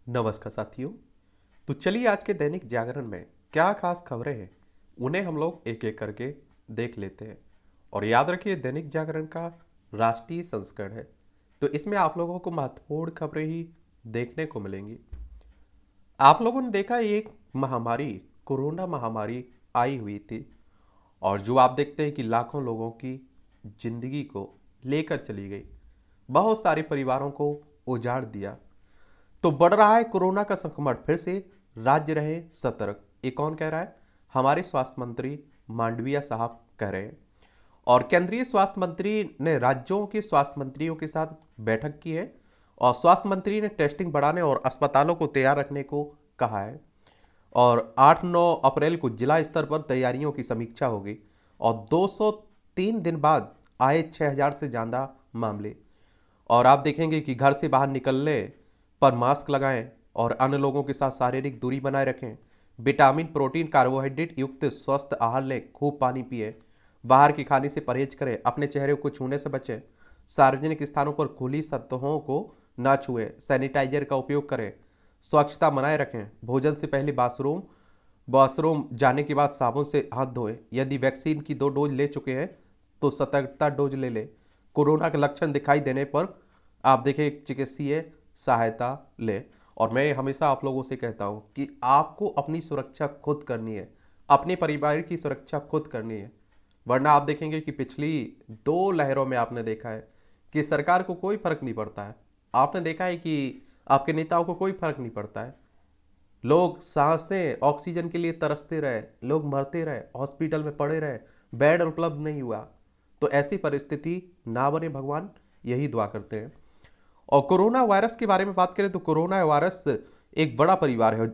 नमस्कार साथियों। तो चलिए आज के दैनिक जागरण में क्या खास खबरें हैं उन्हें हम लोग एक एक करके देख लेते हैं। और याद रखिए दैनिक जागरण का राष्ट्रीय संस्करण है, तो इसमें आप लोगों को महत्वपूर्ण खबरें ही देखने को मिलेंगी। आप लोगों ने देखा एक महामारी, कोरोना महामारी आई हुई थी, और जो आप देखते हैं कि लाखों लोगों की जिंदगी को लेकर चली गई, बहुत सारे परिवारों को उजाड़ दिया। तो बढ़ रहा है कोरोना का संक्रमण, फिर से राज्य रहे सतर्क। ये कौन कह रहा है? हमारे स्वास्थ्य मंत्री मांडविया साहब कह रहे हैं। और केंद्रीय स्वास्थ्य मंत्री ने राज्यों के स्वास्थ्य मंत्रियों के साथ बैठक की है, और स्वास्थ्य मंत्री ने टेस्टिंग बढ़ाने और अस्पतालों को तैयार रखने को कहा है। और 8-9 अप्रैल को जिला स्तर पर तैयारियों की समीक्षा होगी। और 203 दिन बाद आए 6000 से ज़्यादा मामले। और आप देखेंगे कि घर से बाहर निकलने पर मास्क लगाएं और अन्य लोगों के साथ शारीरिक दूरी बनाए रखें। विटामिन, प्रोटीन, कार्बोहाइड्रेट युक्त स्वस्थ आहार लें, खूब पानी पिए, बाहर के खाने से परहेज करें, अपने चेहरे को छूने से बचें, सार्वजनिक स्थानों पर खुली सतहों को ना छुएं, सैनिटाइजर का उपयोग करें, स्वच्छता बनाए रखें, भोजन से पहले बाथरूम वॉशरूम जाने के बाद साबुन से हाथ धोएं। यदि वैक्सीन की 2 डोज ले चुके हैं तो सतर्कता डोज ले लें। कोरोना के लक्षण दिखाई देने पर आप देखें चिकित्सीय सहायता लें। और मैं हमेशा आप लोगों से कहता हूं कि आपको अपनी सुरक्षा खुद करनी है, अपने परिवार की सुरक्षा खुद करनी है। वरना आप देखेंगे कि पिछली 2 लहरों में आपने देखा है कि सरकार को कोई फर्क नहीं पड़ता है। आपने देखा है कि आपके नेताओं को कोई फर्क नहीं पड़ता है। लोग सांसें ऑक्सीजन के लिए तरसते रहे, लोग मरते रहे, हॉस्पिटल में पड़े रहे, बेड उपलब्ध नहीं हुआ। तो ऐसी परिस्थिति ना बने भगवान, यही दुआ करते हैं। और कोरोना वायरस के बारे में बात करें तो कोरोना वायरस एक बड़ा परिवार है।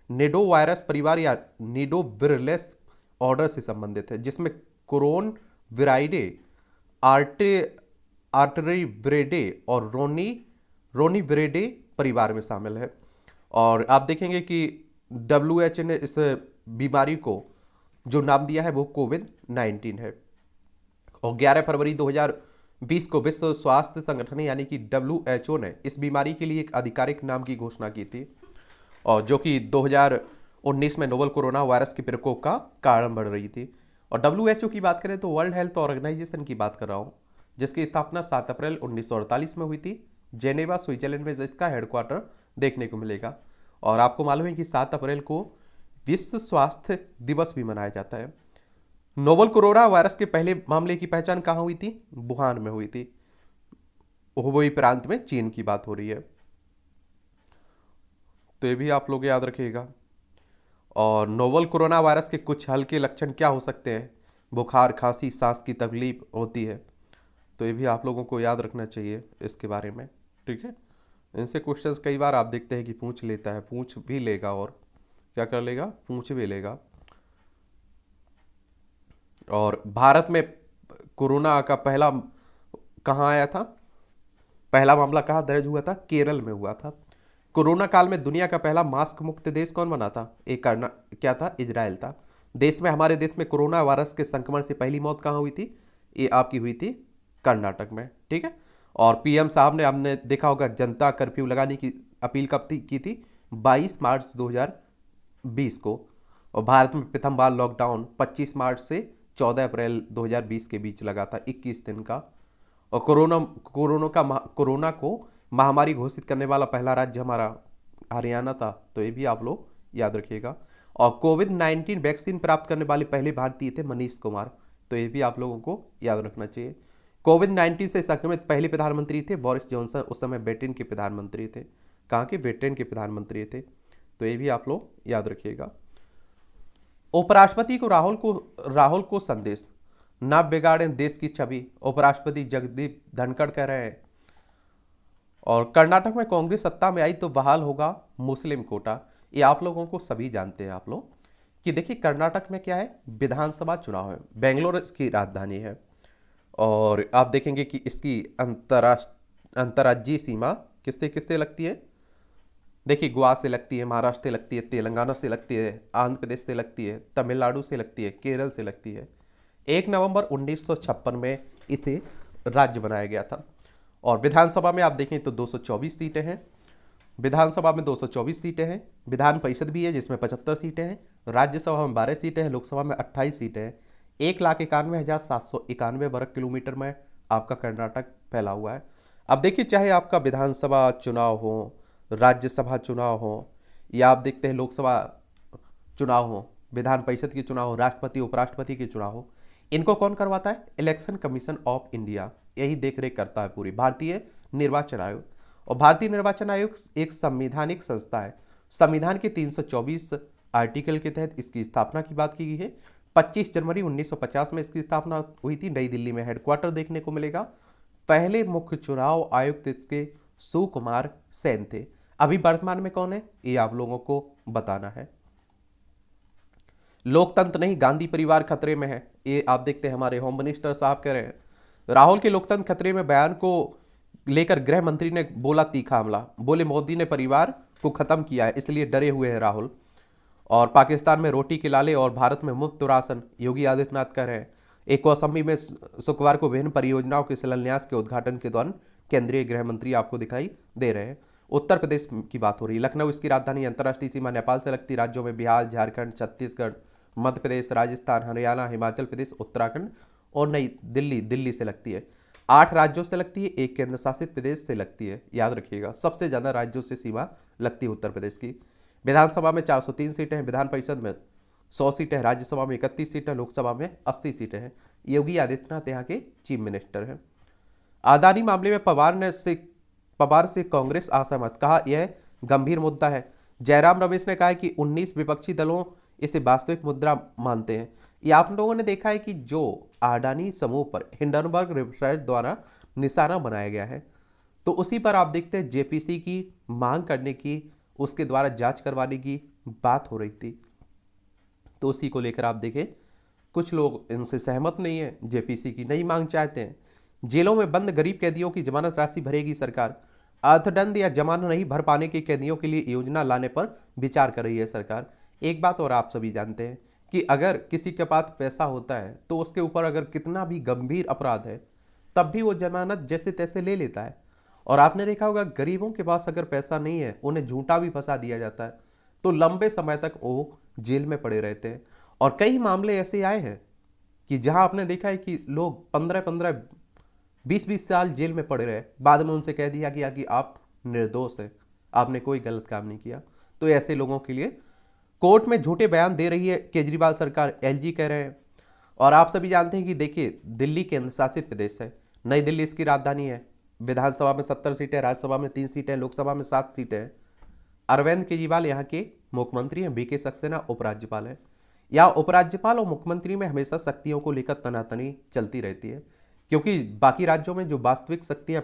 नेडो वायरस परिवार या निडोविरलेस ऑर्डर से संबंधित है, जिसमें कोरोन विराइडे, आर्टे आर्टरीब्रेडे और रोनीब्रेडे परिवार में शामिल है। और आप देखेंगे कि WHO ने इस बीमारी को जो नाम दिया है वो कोविड-19 है। और 11 फरवरी 2020 को विश्व स्वास्थ्य संगठन यानी कि WHO ने इस बीमारी के लिए एक आधिकारिक नाम की घोषणा की थी, और जो कि 2019 में नोवल कोरोना वायरस के प्रकोप का कारण बढ़ रही थी। और WHO की बात करें तो वर्ल्ड हेल्थ ऑर्गेनाइजेशन की बात कर रहा हूँ, जिसकी स्थापना 7 अप्रैल 1948 में हुई थी। जेनेवा स्विट्जरलैंड में इसका हेडक्वार्टर देखने को मिलेगा। और आपको मालूम है कि 7 अप्रैल को विश्व स्वास्थ्य दिवस भी मनाया जाता है। नोवल कोरोना वायरस के पहले मामले की पहचान कहाँ हुई थी? वुहान में हुई थी। हुबेई प्रांत में, चीन की बात हो रही है। तो ये भी आप लोग याद रखिएगा। और नोवल कोरोना वायरस के कुछ हल्के लक्षण क्या हो सकते हैं? बुखार, खांसी, सांस की तकलीफ होती है। तो ये भी आप लोगों को याद रखना चाहिए इसके बारे में, ठीक है। इनसे क्वेश्चंस कई बार आप देखते हैं कि पूछ लेता है, पूछ भी लेगा, और क्या कर लेगा? पूछ भी लेगा। और भारत में कोरोना का पहला कहाँ आया था? पहला मामला कहाँ दर्ज हुआ था? केरल में हुआ था। कोरोना काल में दुनिया का पहला मास्क मुक्त देश कौन बना था? एक क्या था? इजराइल था। देश में, हमारे देश में कोरोना वायरस के संक्रमण से पहली मौत कहाँ हुई थी? ये आपकी हुई थी कर्नाटक में, ठीक है। और पीएम साहब ने, हमने देखा होगा, जनता कर्फ्यू लगाने की अपील कब की थी? 22 मार्च 2020 को। और भारत में प्रथम बार लॉकडाउन 25 मार्च से 14 अप्रैल 2020 के बीच लगा था, 21 दिन का। और कोरोना को महामारी घोषित करने वाला पहला राज्य हमारा हरियाणा था। तो ये भी आप लोग याद रखिएगा। और कोविड-19 वैक्सीन प्राप्त करने वाले पहले भारतीय थे मनीष कुमार। तो ये भी आप लोगों को याद रखना चाहिए। कोविड-19 से संक्रमित पहले प्रधानमंत्री थे बोरिस जॉनसन, उस समय ब्रिटेन के प्रधानमंत्री थे। कहाँ के? ब्रिटेन के प्रधानमंत्री थे। तो ये भी आप लोग याद रखिएगा। उपराष्ट्रपति को राहुल को संदेश, ना बिगाड़ें देश की छवि, उपराष्ट्रपति जगदीप धनखड़ कह रहे हैं। और कर्नाटक में कांग्रेस सत्ता में आई तो बहाल होगा मुस्लिम कोटा। ये आप लोगों को सभी जानते हैं आप लोग कि देखिए कर्नाटक में क्या है, विधानसभा चुनाव है, बेंगलोर इसकी राजधानी है। और आप देखेंगे कि इसकी अंतर्राज्यीय सीमा किससे किससे लगती है? देखिए गोवा से लगती है, महाराष्ट्र से लगती है, तेलंगाना से लगती है, आंध्र प्रदेश से लगती है, तमिलनाडु से लगती है, केरल से लगती है। 1 नवंबर 1956 में इसे राज्य बनाया गया था। और विधानसभा में आप देखें तो 224 सीटें हैं। विधानसभा में 224 सीटें हैं, विधान परिषद भी है जिसमें 75 सीटें हैं, राज्यसभा में 12 सीटें हैं, लोकसभा में 28 सीटें हैं। 1,91,791 वर्ग किलोमीटर में आपका कर्नाटक फैला हुआ है। अब देखिए, चाहे आपका विधानसभा चुनाव हो, राज्यसभा चुनाव हो, या आप देखते हैं लोकसभा चुनाव हो, विधान परिषद के चुनाव हो, राष्ट्रपति उपराष्ट्रपति के चुनाव हो, इनको कौन करवाता है? Election commission of India. यही देखरेख करता है पूरी भारतीय निर्वाचन आयोग। और भारतीय निर्वाचन आयोग एक संवैधानिक संस्था है। संविधान के 324 आर्टिकल के तहत इसकी स्थापना की बात की गई है। 25 जनवरी 1950 में इसकी स्थापना हुई थी। नई दिल्ली में हेडक्वार्टर देखने को मिलेगा। पहले मुख्य चुनाव आयुक्त इसके सुकुमार सेन थे। अभी वर्तमान में कौन है, ये आप लोगों को बताना है। लोकतंत्र नहीं, गांधी परिवार खतरे में है, ये आप देखते हैं हमारे होम मिनिस्टर साहब कह रहे हैं। राहुल के लोकतंत्र खतरे में बयान को लेकर गृह मंत्री ने बोला तीखा हमला। बोले मोदी ने परिवार को खत्म किया है, इसलिए डरे हुए हैं राहुल। और पाकिस्तान में रोटी के लाले और भारत में मुफ्त राशन, योगी आदित्यनाथ कह रहे हैं। एक कौसम्बी में शुक्रवार को विभिन्न परियोजनाओं के शिलान्यास के उद्घाटन के दौरान केंद्रीय गृह मंत्री आपको दिखाई दे रहे हैं। उत्तर प्रदेश की बात हो रही है। लखनऊ इसकी राजधानी, अंतर्राष्ट्रीय सीमा नेपाल से लगती राज्यों में बिहार, झारखंड, छत्तीसगढ़, मध्य प्रदेश, राजस्थान, हरियाणा, हिमाचल प्रदेश, उत्तराखंड और नई दिल्ली, दिल्ली से लगती है। 8 राज्यों से लगती है, 1 केंद्र शासित प्रदेश से लगती है। याद रखिएगा, सबसे ज्यादा राज्यों से सीमा लगती है उत्तर प्रदेश की। विधानसभा में 403 सीटें हैं, विधान परिषद में 100 सीटें, राज्यसभा में 31 सीटें, लोकसभा में 80 सीटें हैं। योगी आदित्यनाथ यहाँ के चीफ मिनिस्टर हैं। अदानी मामले में पवार से कांग्रेस असहमत, कहा यह गंभीर मुद्दा है। जयराम रमेश ने कहा कि 19 विपक्षी दलों इसे वास्तविक मुद्दा मानते हैं। ये आप लोगों ने देखा है कि जो अडानी समूह पर हिंडनबर्ग रिसर्च द्वारा निशाना बनाया गया है, तो उसी पर आप देखते हैं जेपीसी की मांग करने की, उसके द्वारा जांच करवाने की बात हो रही थी। तो उसी को लेकर आप देखें, कुछ लोग इनसे सहमत नहीं है, जेपीसी की नई मांग चाहते हैं। जेलों में बंद गरीब कैदियों की जमानत राशि भरेगी सरकार। अर्थदंड या जमानत नहीं भर पाने के कैदियों के लिए योजना लाने पर विचार कर रही है सरकार। एक बात और आप सभी जानते हैं कि अगर किसी के पास पैसा होता है तो उसके ऊपर अगर कितना भी गंभीर अपराध है तब भी वो जमानत जैसे तैसे ले लेता है। और आपने देखा होगा, गरीबों के पास अगर पैसा नहीं है, उन्हें झूठा भी फंसा दिया जाता है, तो लंबे समय तक वो जेल में पड़े रहते हैं। और कई मामले ऐसे आए हैं कि जहां आपने देखा है कि लोग 15-15, 20-20 साल जेल में पड़े रहे, बाद में उनसे कह दिया गया कि आप निर्दोष हैं, आपने कोई गलत काम नहीं किया। तो ऐसे लोगों के लिए कोर्ट में झूठे बयान दे रही है केजरीवाल सरकार, एलजी कह रहे हैं। और आप सभी जानते हैं कि देखिए, दिल्ली केंद्र शासित प्रदेश है, नई दिल्ली इसकी राजधानी है। विधानसभा में 70 सीटें, राज्यसभा में 3 सीटें, लोकसभा में 7 सीटें हैं। अरविंद केजरीवाल यहाँ के मुख्यमंत्री हैं, बीके सक्सेना उपराज्यपाल है। यहाँ उपराज्यपाल और मुख्यमंत्री में हमेशा शक्तियों को लेकर तनातनी चलती रहती है, क्योंकि बाकी राज्यों में जो वास्तविक शक्तियाँ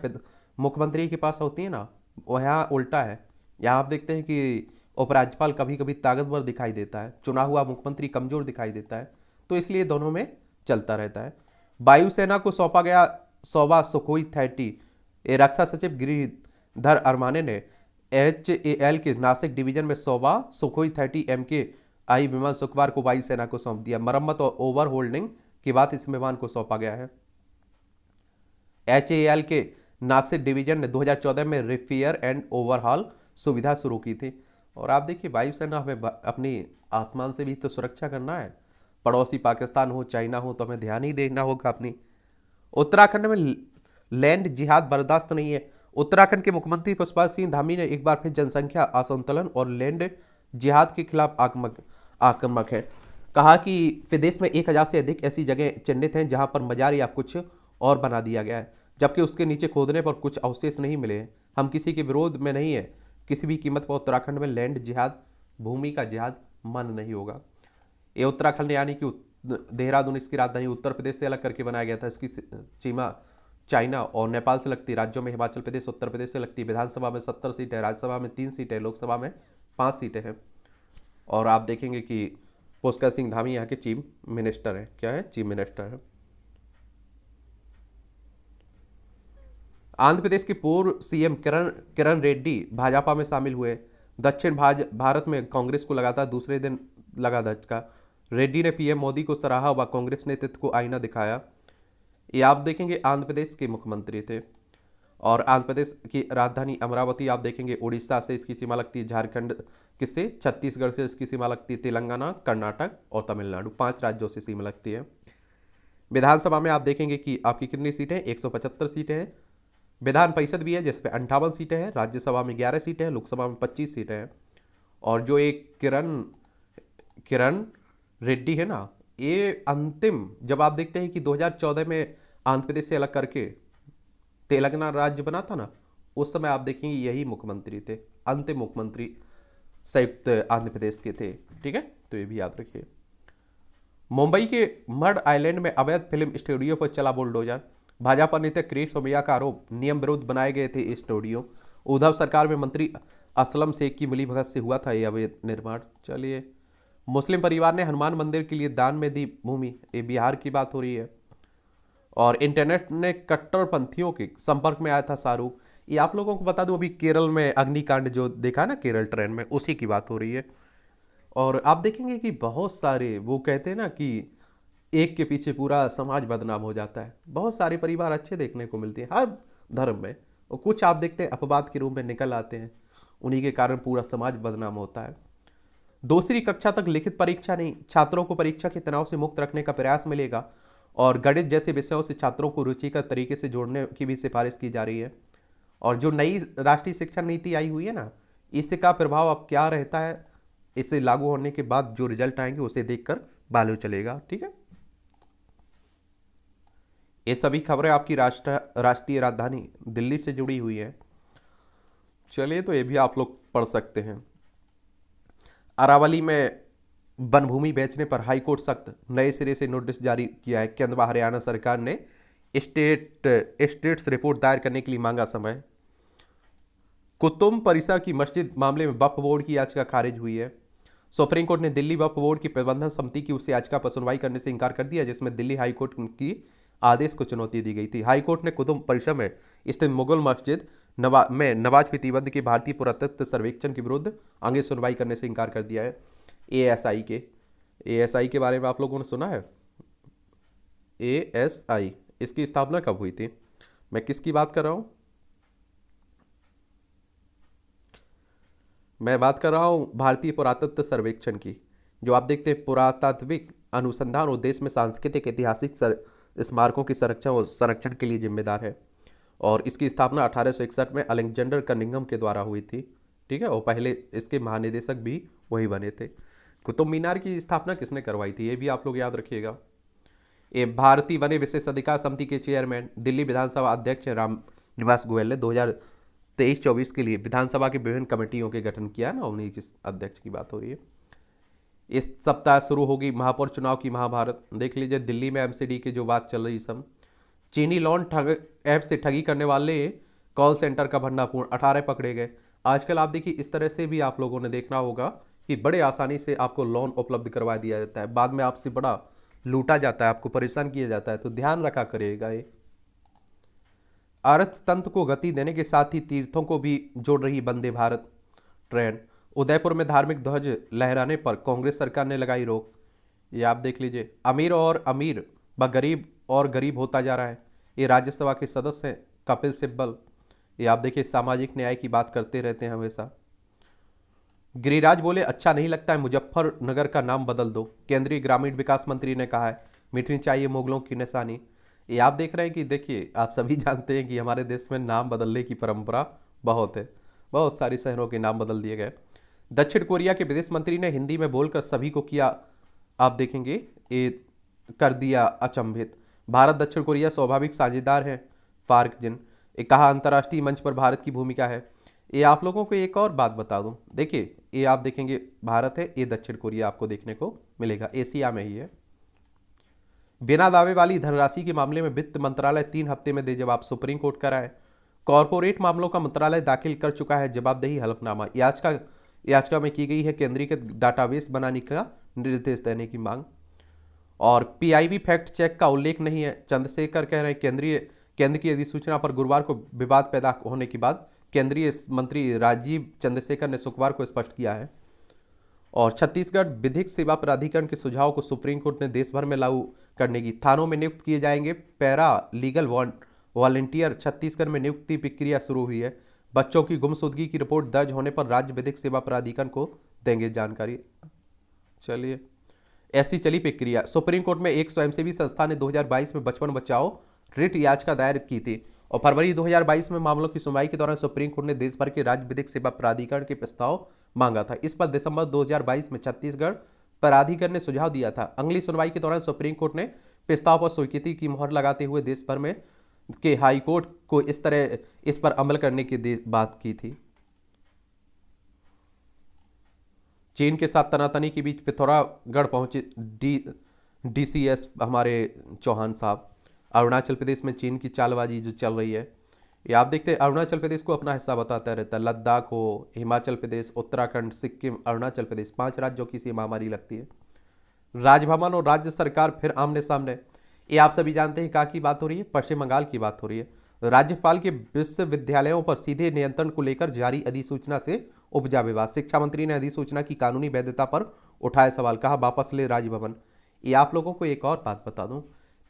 मुख्यमंत्री के पास होती है ना, वो यहाँ उल्टा है। यहाँ आप देखते हैं कि उपराज्यपाल कभी कभी ताकतवर दिखाई देता है, चुना हुआ मुख्यमंत्री कमजोर दिखाई देता है। तो इसलिए दोनों में चलता रहता है। वायुसेना को सौंपा गया 100वां सुखोई 30। रक्षा सचिव गिरिधर अरमाने ने HAL के नासिक डिवीजन में 100वां सुखोई 30 MKI विमान शुक्रवार को वायुसेना को सौंप दिया। मरम्मत और ओवर होल्डिंग के बाद इस विमान को सौंपा गया है। HAL के नासिक डिवीजन ने 2014 में रिपेयर एंड ओवरहॉल सुविधा शुरू की थी। और आप देखिए, वायुसेना हमें अपनी आसमान से भी तो सुरक्षा करना है। पड़ोसी पाकिस्तान हो, चाइना हो, तो हमें ध्यान ही देना होगा अपनी। उत्तराखंड में लैंड जिहाद बर्दाश्त नहीं है। उत्तराखंड के मुख्यमंत्री पुष्कर सिंह धामी ने एक बार फिर जनसंख्या असंतुलन और लैंड जिहाद के खिलाफ आक्रामक है। कहा कि प्रदेश में 1000 से अधिक ऐसी जगह चिन्हित हैं जहां पर मजार या कुछ और बना दिया गया है, जबकि उसके नीचे खोदने पर कुछ अवशेष नहीं मिले हैं। हम किसी के विरोध में नहीं है, किसी भी कीमत पर उत्तराखंड में लैंड जिहाद, भूमि का जिहाद मन नहीं होगा। ये उत्तराखंड यानी कि देहरादून इसकी राजधानी उत्तर प्रदेश से अलग करके बनाया गया था। इसकी सीमा चाइना और नेपाल से लगती है। राज्यों में हिमाचल प्रदेश, उत्तर प्रदेश से लगती है। विधानसभा में 70 सीटें, राज्यसभा में 3 सीटें, लोकसभा में 5 सीटें हैं। और आप देखेंगे कि पुष्कर सिंह धामी यहाँ के चीफ मिनिस्टर हैं। क्या है? चीफ मिनिस्टर है। आंध्र प्रदेश के पूर्व सीएम किरण रेड्डी भाजपा में शामिल हुए। दक्षिण भारत में कांग्रेस को लगातार दूसरे दिन लगा धक्का। रेड्डी ने पीएम मोदी को सराहा व कांग्रेस नेतृत्व को आईना दिखाया। ये आप देखेंगे आंध्र प्रदेश के मुख्यमंत्री थे। और आंध्र प्रदेश की राजधानी अमरावती आप देखेंगे, उड़ीसा से इसकी सीमा लगती है, झारखंड किससे, छत्तीसगढ़ से इसकी सीमा लगती है, तेलंगाना, कर्नाटक और तमिलनाडु, 5 राज्यों से सीमा लगती है। विधानसभा में आप देखेंगे कि आपकी कितनी सीटें, 175 सीटें हैं। विधान परिषद भी है जिसपे 58 सीटें हैं, राज्यसभा में 11 सीटें हैं, लोकसभा में 25 सीटें हैं। और जो एक किरण किरण रेड्डी है ना, ये अंतिम, जब आप देखते हैं कि 2014 में आंध्र प्रदेश से अलग करके तेलंगाना राज्य बना था ना, उस समय आप देखेंगे यही मुख्यमंत्री थे, अंतिम मुख्यमंत्री संयुक्त आंध्र प्रदेश के थे। ठीक है, तो ये भी याद रखिए। मुंबई के मड आइलैंड में अवैध फिल्म स्टूडियो पर चला बुलडोजर। भाजपा नेता किरीट सोमैया का आरोप, नियम विरुद्ध बनाए गए थे ये स्टूडियो। उद्धव सरकार में मंत्री असलम शेख की मिलीभगत से हुआ था यह अवैध निर्माण। चलिए, मुस्लिम परिवार ने हनुमान मंदिर के लिए दान में दी भूमि, ये बिहार की बात हो रही है। और इंटरनेट ने कट्टरपंथियों के संपर्क में आया था शाहरुख। ये आप लोगों को बता दूं, अभी केरल में अग्निकांड जो देखा ना केरल ट्रेन में, उसी की बात हो रही है। और आप देखेंगे कि बहुत सारे, वो कहते हैं ना कि एक के पीछे पूरा समाज बदनाम हो जाता है। बहुत सारे परिवार अच्छे देखने को मिलते हैं हर धर्म में, और कुछ आप देखते हैं अपवाद के रूप में निकल आते हैं, उन्हीं के कारण पूरा समाज बदनाम होता है। दूसरी कक्षा तक लिखित परीक्षा नहीं, छात्रों को परीक्षा के तनाव से मुक्त रखने का प्रयास मिलेगा। और गणित जैसे विषयों से छात्रों को रुचिकर तरीके से जोड़ने की भी सिफारिश की जा रही है। और जो नई राष्ट्रीय शिक्षा नीति आई हुई है ना, इसका प्रभाव अब क्या रहता है, इसे लागू होने के बाद जो रिजल्ट आएंगे उसे देखकर मालूम चलेगा। ठीक है, ये सभी खबरें आपकी राष्ट्रीय राजधानी दिल्ली से जुड़ी हुई है। चलिए, तो ये भी आप लोग पढ़ सकते हैं। अरावली में वन भूमि बेचने पर हाईकोर्ट सख्त, नए सिरे से नोटिस जारी किया है। केंद्र व हरियाणा सरकार ने स्टेट्स रिपोर्ट दायर करने के लिए मांगा समय। कुतुब परिसर की मस्जिद मामले में वक्फ बोर्ड की याचिका खारिज हुई है। सुप्रीम कोर्ट ने दिल्ली वक्फ बोर्ड की प्रबंधन समिति की उस याचिका पर सुनवाई करने से इनकार कर दिया जिसमें दिल्ली हाईकोर्ट की आदेश को चुनौती दी गई थी। हाईकोर्ट ने कुतुब परिसर में स्थित मुगल मस्जिद नवाज प्रतिबंध के भारतीय पुरातत्व सर्वेक्षण के विरुद्ध आगे सुनवाई करने से इनकार कर दिया है। एएसआई के बारे में आप लोगों ने सुना है? एएसआई, इसकी स्थापना कब हुई थी? मैं किसकी बात कर रहा हूं? मैं बात कर रहा हूं भारतीय पुरातत्व सर्वेक्षण की, जो आप देखते हैं पुरातात्विक अनुसंधान और देश में सांस्कृतिक ऐतिहासिक स्मारकों की संरक्षण और संरक्षण के लिए जिम्मेदार है। और इसकी स्थापना 1861 में अलेक्जेंडर कनिंघम के द्वारा हुई थी। ठीक है, और पहले इसके महानिदेशक भी वही बने थे। कुतुब मीनार की स्थापना किसने करवाई थी, ये भी आप लोग याद रखिएगा। ये भारतीय वन विशेष अधिकार समिति के चेयरमैन दिल्ली विधानसभा अध्यक्ष राम निवास गोयल ने 2023-24 के लिए विधानसभा की विभिन्न कमेटियों के गठन किया ना, उन्हीं के अध्यक्ष की बात हो रही है। इस सप्ताह शुरू होगी महापौर चुनाव की महाभारत। देख लीजिए, दिल्ली में एमसीडी की जो बात चल रही सब, चीनी लोन ठग ऐप से ठगी करने वाले कॉल सेंटर का भंडाफोड़, 18 पकड़े गए। आजकल आप देखिए, इस तरह से भी आप लोगों ने देखना होगा कि बड़े आसानी से आपको लोन उपलब्ध करवा दिया जाता है, बाद में आपसे बड़ा लूटा जाता है, आपको परेशान किया जाता है, तो ध्यान रखा करिएगा। ये अर्थतंत्र को गति देने के साथ ही तीर्थों को भी जोड़ रही वंदे भारत ट्रेन। उदयपुर में धार्मिक ध्वज लहराने पर कांग्रेस सरकार ने लगाई रोक। ये आप देख लीजिए, अमीर व गरीब और गरीब होता जा रहा है। ये राज्यसभा के सदस्य हैं कपिल सिब्बल। ये आप देखिए, सामाजिक न्याय की बात करते रहते हैं हमेशा। गिरिराज बोले, अच्छा नहीं लगता है मुजफ्फरनगर का नाम बदल दो। केंद्रीय ग्रामीण विकास मंत्री ने कहा है, मिटनी चाहिए मुगलों की निशानी। ये आप देख रहे हैं कि देखिए, आप सभी जानते हैं कि हमारे देश में नाम बदलने की परंपरा बहुत है। बहुत सारी शहरों के नाम बदल दिए गए। दक्षिण कोरिया के विदेश मंत्री ने हिंदी में बोलकर सभी को किया, आप देखेंगे, ये कर दिया अचंभित। भारत दक्षिण कोरिया स्वाभाविक साझेदार हैं, पार्क जिन। ये कहा, अंतर्राष्ट्रीय मंच पर भारत की भूमिका है। ये आप लोगों को एक और बात बता दूं, देखिए, ये आप देखेंगे भारत है, ये दक्षिण कोरिया आपको देखने को मिलेगा, एशिया में ही है। बिना दावे वाली धनराशि के मामले में वित्त मंत्रालय 3 हफ्ते में दे जवाब, सुप्रीम कोर्ट का राय। कॉरपोरेट मामलों का मंत्रालय दाखिल कर चुका है जवाबदेही हलफनामा। याचिका में की गई है केंद्रीय डाटाबेस बनाने का निर्देश देने की मांग। और पीआईबी फैक्ट चेक का उल्लेख नहीं है, चंद्रशेखर कह रहे हैं केंद्र की अधिसूचना पर गुरुवार को विवाद पैदा होने के बाद केंद्रीय मंत्री राजीव चंद्रशेखर ने शुक्रवार को स्पष्ट किया है। और छत्तीसगढ़ विधिक सेवा प्राधिकरण के सुझाव को सुप्रीम कोर्ट ने देश भर में लागू करने की, थानों में नियुक्त किए जाएंगे पैरा लीगल वॉलंटियर छत्तीसगढ़ में नियुक्ति प्रक्रिया शुरू हुई है। बच्चों की गुमशुदगी की रिपोर्ट दर्ज होने पर राज्य विधिक सेवा प्राधिकरण को देंगे जानकारी। चलिए, ऐसी चली प्रक्रिया। सुप्रीम कोर्ट में एक स्वयंसेवी संस्था ने 2022 में बचपन बचाओ रिट याचिका दायर की थी और फरवरी 2022 में मामलों की सुनवाई के दौरान सुप्रीम कोर्ट ने देश भर के राज्य विधिक सेवा प्राधिकरण के प्रस्ताव मांगा था। इस पर दिसंबर 2022 में छत्तीसगढ़ प्राधिकरण ने सुझाव दिया था। अगली सुनवाई के दौरान सुप्रीम कोर्ट ने प्रस्ताव पर स्वीकृति की मोहर लगाते हुए देश भर में के हाई कोर्ट को इस पर अमल करने की बात की थी। चीन के साथ तनातनी के बीच पिथौरागढ़ पहुंचे डीसीएस हमारे चौहान साहब। अरुणाचल प्रदेश में चीन की चालबाजी जो चल रही है, ये आप देखते हैं अरुणाचल प्रदेश को अपना हिस्सा बताता रहता है। लद्दाख हो, हिमाचल प्रदेश, उत्तराखंड, सिक्किम, अरुणाचल प्रदेश, 5 राज्यों की सीमा हमारी लगती है। राजभवन और राज्य सरकार फिर आमने सामने। ये आप सभी जानते हैं कहाँ की बात हो रही है? पश्चिम बंगाल की बात हो रही है। राज्यपाल के विश्वविद्यालयों पर सीधे नियंत्रण को लेकर जारी अधिसूचना से उपजा विवाद। शिक्षा मंत्री ने अधिसूचना की कानूनी वैधता पर उठाया सवाल, कहा वापस ले राजभवन। ये आप लोगों को एक और बात बता दूं,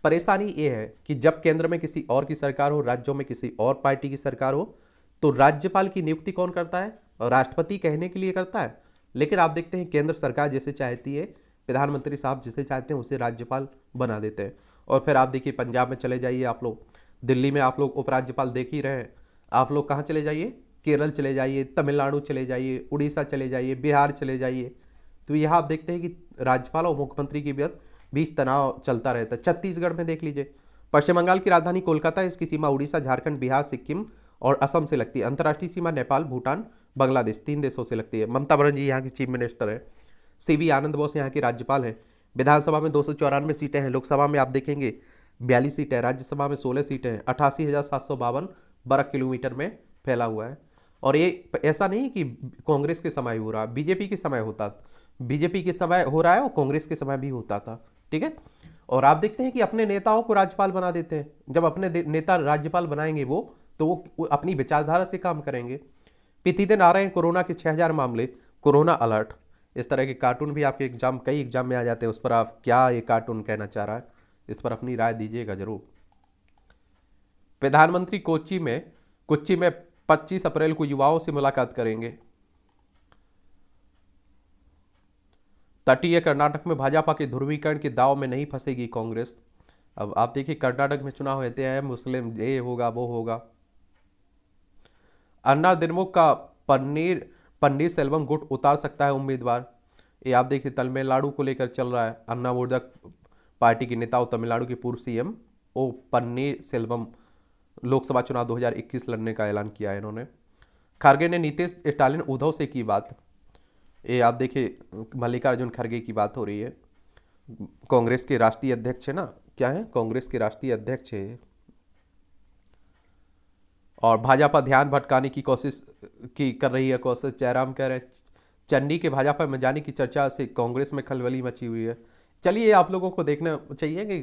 परेशानी ये है कि जब केंद्र में किसी और की सरकार हो, राज्यों में किसी और पार्टी की सरकार हो, तो राज्यपाल की नियुक्ति कौन करता है? राष्ट्रपति कहने के लिए करता है। लेकिन आप देखते हैं केंद्र सरकार जैसे चाहती है, प्रधानमंत्री साहब जिसे चाहते हैं उसे राज्यपाल बना देते हैं। और फिर आप देखिए पंजाब में चले जाइए, आप लोग दिल्ली में आप लोग उपराज्यपाल देख ही रहे हैं। आप लोग कहाँ चले जाइए? केरल चले जाइए, तमिलनाडु चले जाइए, उड़ीसा चले जाइए, बिहार चले जाइए, तो यहाँ आप देखते हैं कि राज्यपाल और मुख्यमंत्री के बीच तनाव चलता रहता है। छत्तीसगढ़ में देख लीजिए, पश्चिम बंगाल की राजधानी कोलकाता है, इसकी सीमा उड़ीसा, झारखंड, बिहार, सिक्किम और असम से लगती है। अंतर्राष्ट्रीय सीमा नेपाल, भूटान, बांग्लादेश, 3 देशों से लगती है। ममता बनर्जी यहाँ की चीफ मिनिस्टर है। सीवी आनंद बोस यहाँ के राज्यपाल हैं। विधानसभा में 294 सीटें हैं, लोकसभा में आप देखेंगे 42 सीटें हैं, राज्यसभा में 16 सीटें हैं। 88,752 वर्ग किलोमीटर में फैला हुआ है। और ये ऐसा नहीं कि कांग्रेस के समय हो रहा, बीजेपी के समय होता, बीजेपी के समय हो रहा है और कांग्रेस के समय भी होता था, ठीक है। और आप देखते हैं कि अपने नेताओं को राज्यपाल बना देते हैं। जब अपने नेता राज्यपाल बनाएंगे वो अपनी विचारधारा से काम करेंगे। प्रतिदिन आ रहे हैं कोरोना के 6000 मामले, कोरोना अलर्ट। इस तरह के कार्टून भी आपके कई एग्जाम में आ जाते हैं। उस पर आप क्या ये कार्टून कहना चाह रहा है, इस पर अपनी राय दीजिएगा जरूर। प्रधानमंत्री कोच्चि में 25 अप्रैल को युवाओं से मुलाकात करेंगे। तटीय कर्नाटक में भाजपा के ध्रुवीकरण के दाव में नहीं फंसेगी कांग्रेस। अब आप देखिए कर्नाटक में चुनाव होते हैं, मुस्लिम ये होगा वो होगा। अन्ना द्रमुक का पन्नीर सेल्वम गुट उतार सकता है उम्मीदवार। ये आप देखिए तमिलनाडु को लेकर चल रहा है। अन्ना मोदक पार्टी के नेता और तमिलनाडु के पूर्व सीएम ओ पन्नीर सेल्वम लोकसभा चुनाव 2021 लड़ने का ऐलान किया है इन्होंने। खड़गे ने नीतीश स्टालिन उद्धव से की बात। ये आप देखिए मल्लिकार्जुन खड़गे की बात हो रही है, कांग्रेस के राष्ट्रीय अध्यक्ष है ना, क्या है, कांग्रेस के राष्ट्रीय अध्यक्ष है। और भाजपा ध्यान भटकाने की कोशिश कर रही है। कोशिश जयराम कह रहे हैं चन्नी के भाजपा में जाने की चर्चा से कांग्रेस में खलबली मची हुई है। चलिए आप लोगों को देखना चाहिए कि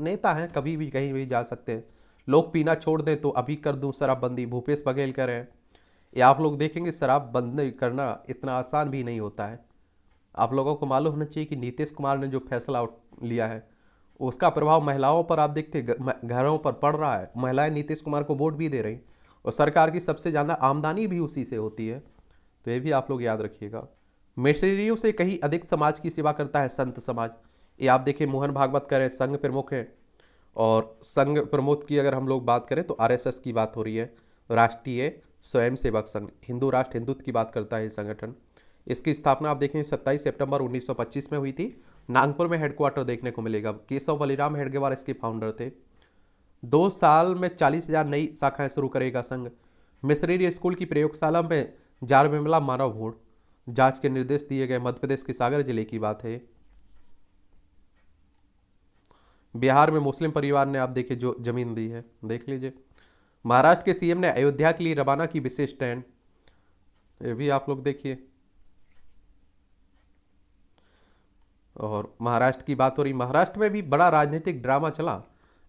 नेता हैं, कभी भी कहीं भी जा सकते हैं। लोग पीना छोड़ दें तो अभी कर दूं शराबबंदी, भूपेश बघेल कह रहे हैं। ये आप लोग देखेंगे शराब बंद करना इतना आसान भी नहीं होता है। आप लोगों को मालूम होना चाहिए कि नीतीश कुमार ने जो फैसला लिया है उसका प्रभाव महिलाओं पर आप देखते घरों पर पड़ रहा है। महिलाएं नीतीश कुमार को वोट भी दे रही और सरकार की सबसे ज़्यादा आमदनी भी उसी से होती है, तो ये भी आप लोग याद रखिएगा। मिशनरियों से कहीं अधिक समाज की सेवा करता है संत समाज। ये आप देखिए मोहन भागवत करें, संघ प्रमुख हैं। और संघ प्रमुख की अगर हम लोग बात करें तो आरएसएस की बात हो रही है, राष्ट्रीय स्वयंसेवक संघ। हिंदू राष्ट्र हिंदुत्व की बात करता है ये संगठन। इसकी स्थापना आप देखें 27 सितंबर 1925 में हुई थी। नागपुर में हेडक्वार्टर देखने को मिलेगा। केशव बलिराम हेडगेवार इसके फाउंडर थे। 2 साल में 40,000 नई शाखाएं शुरू करेगा संघ। मिशनरी स्कूल की प्रयोगशाला में जारबिमला मानव भूण जांच के निर्देश दिए गए। मध्य प्रदेश के सागर जिले की बात है। बिहार में मुस्लिम परिवार ने आप देखिए जो जमीन दी है, देख लीजिए। महाराष्ट्र के सीएम ने अयोध्या के लिए रवाना की विशेष ट्रेन, ये भी आप लोग देखिए। और महाराष्ट्र की बात हो रही, महाराष्ट्र में भी बड़ा राजनीतिक ड्रामा चला।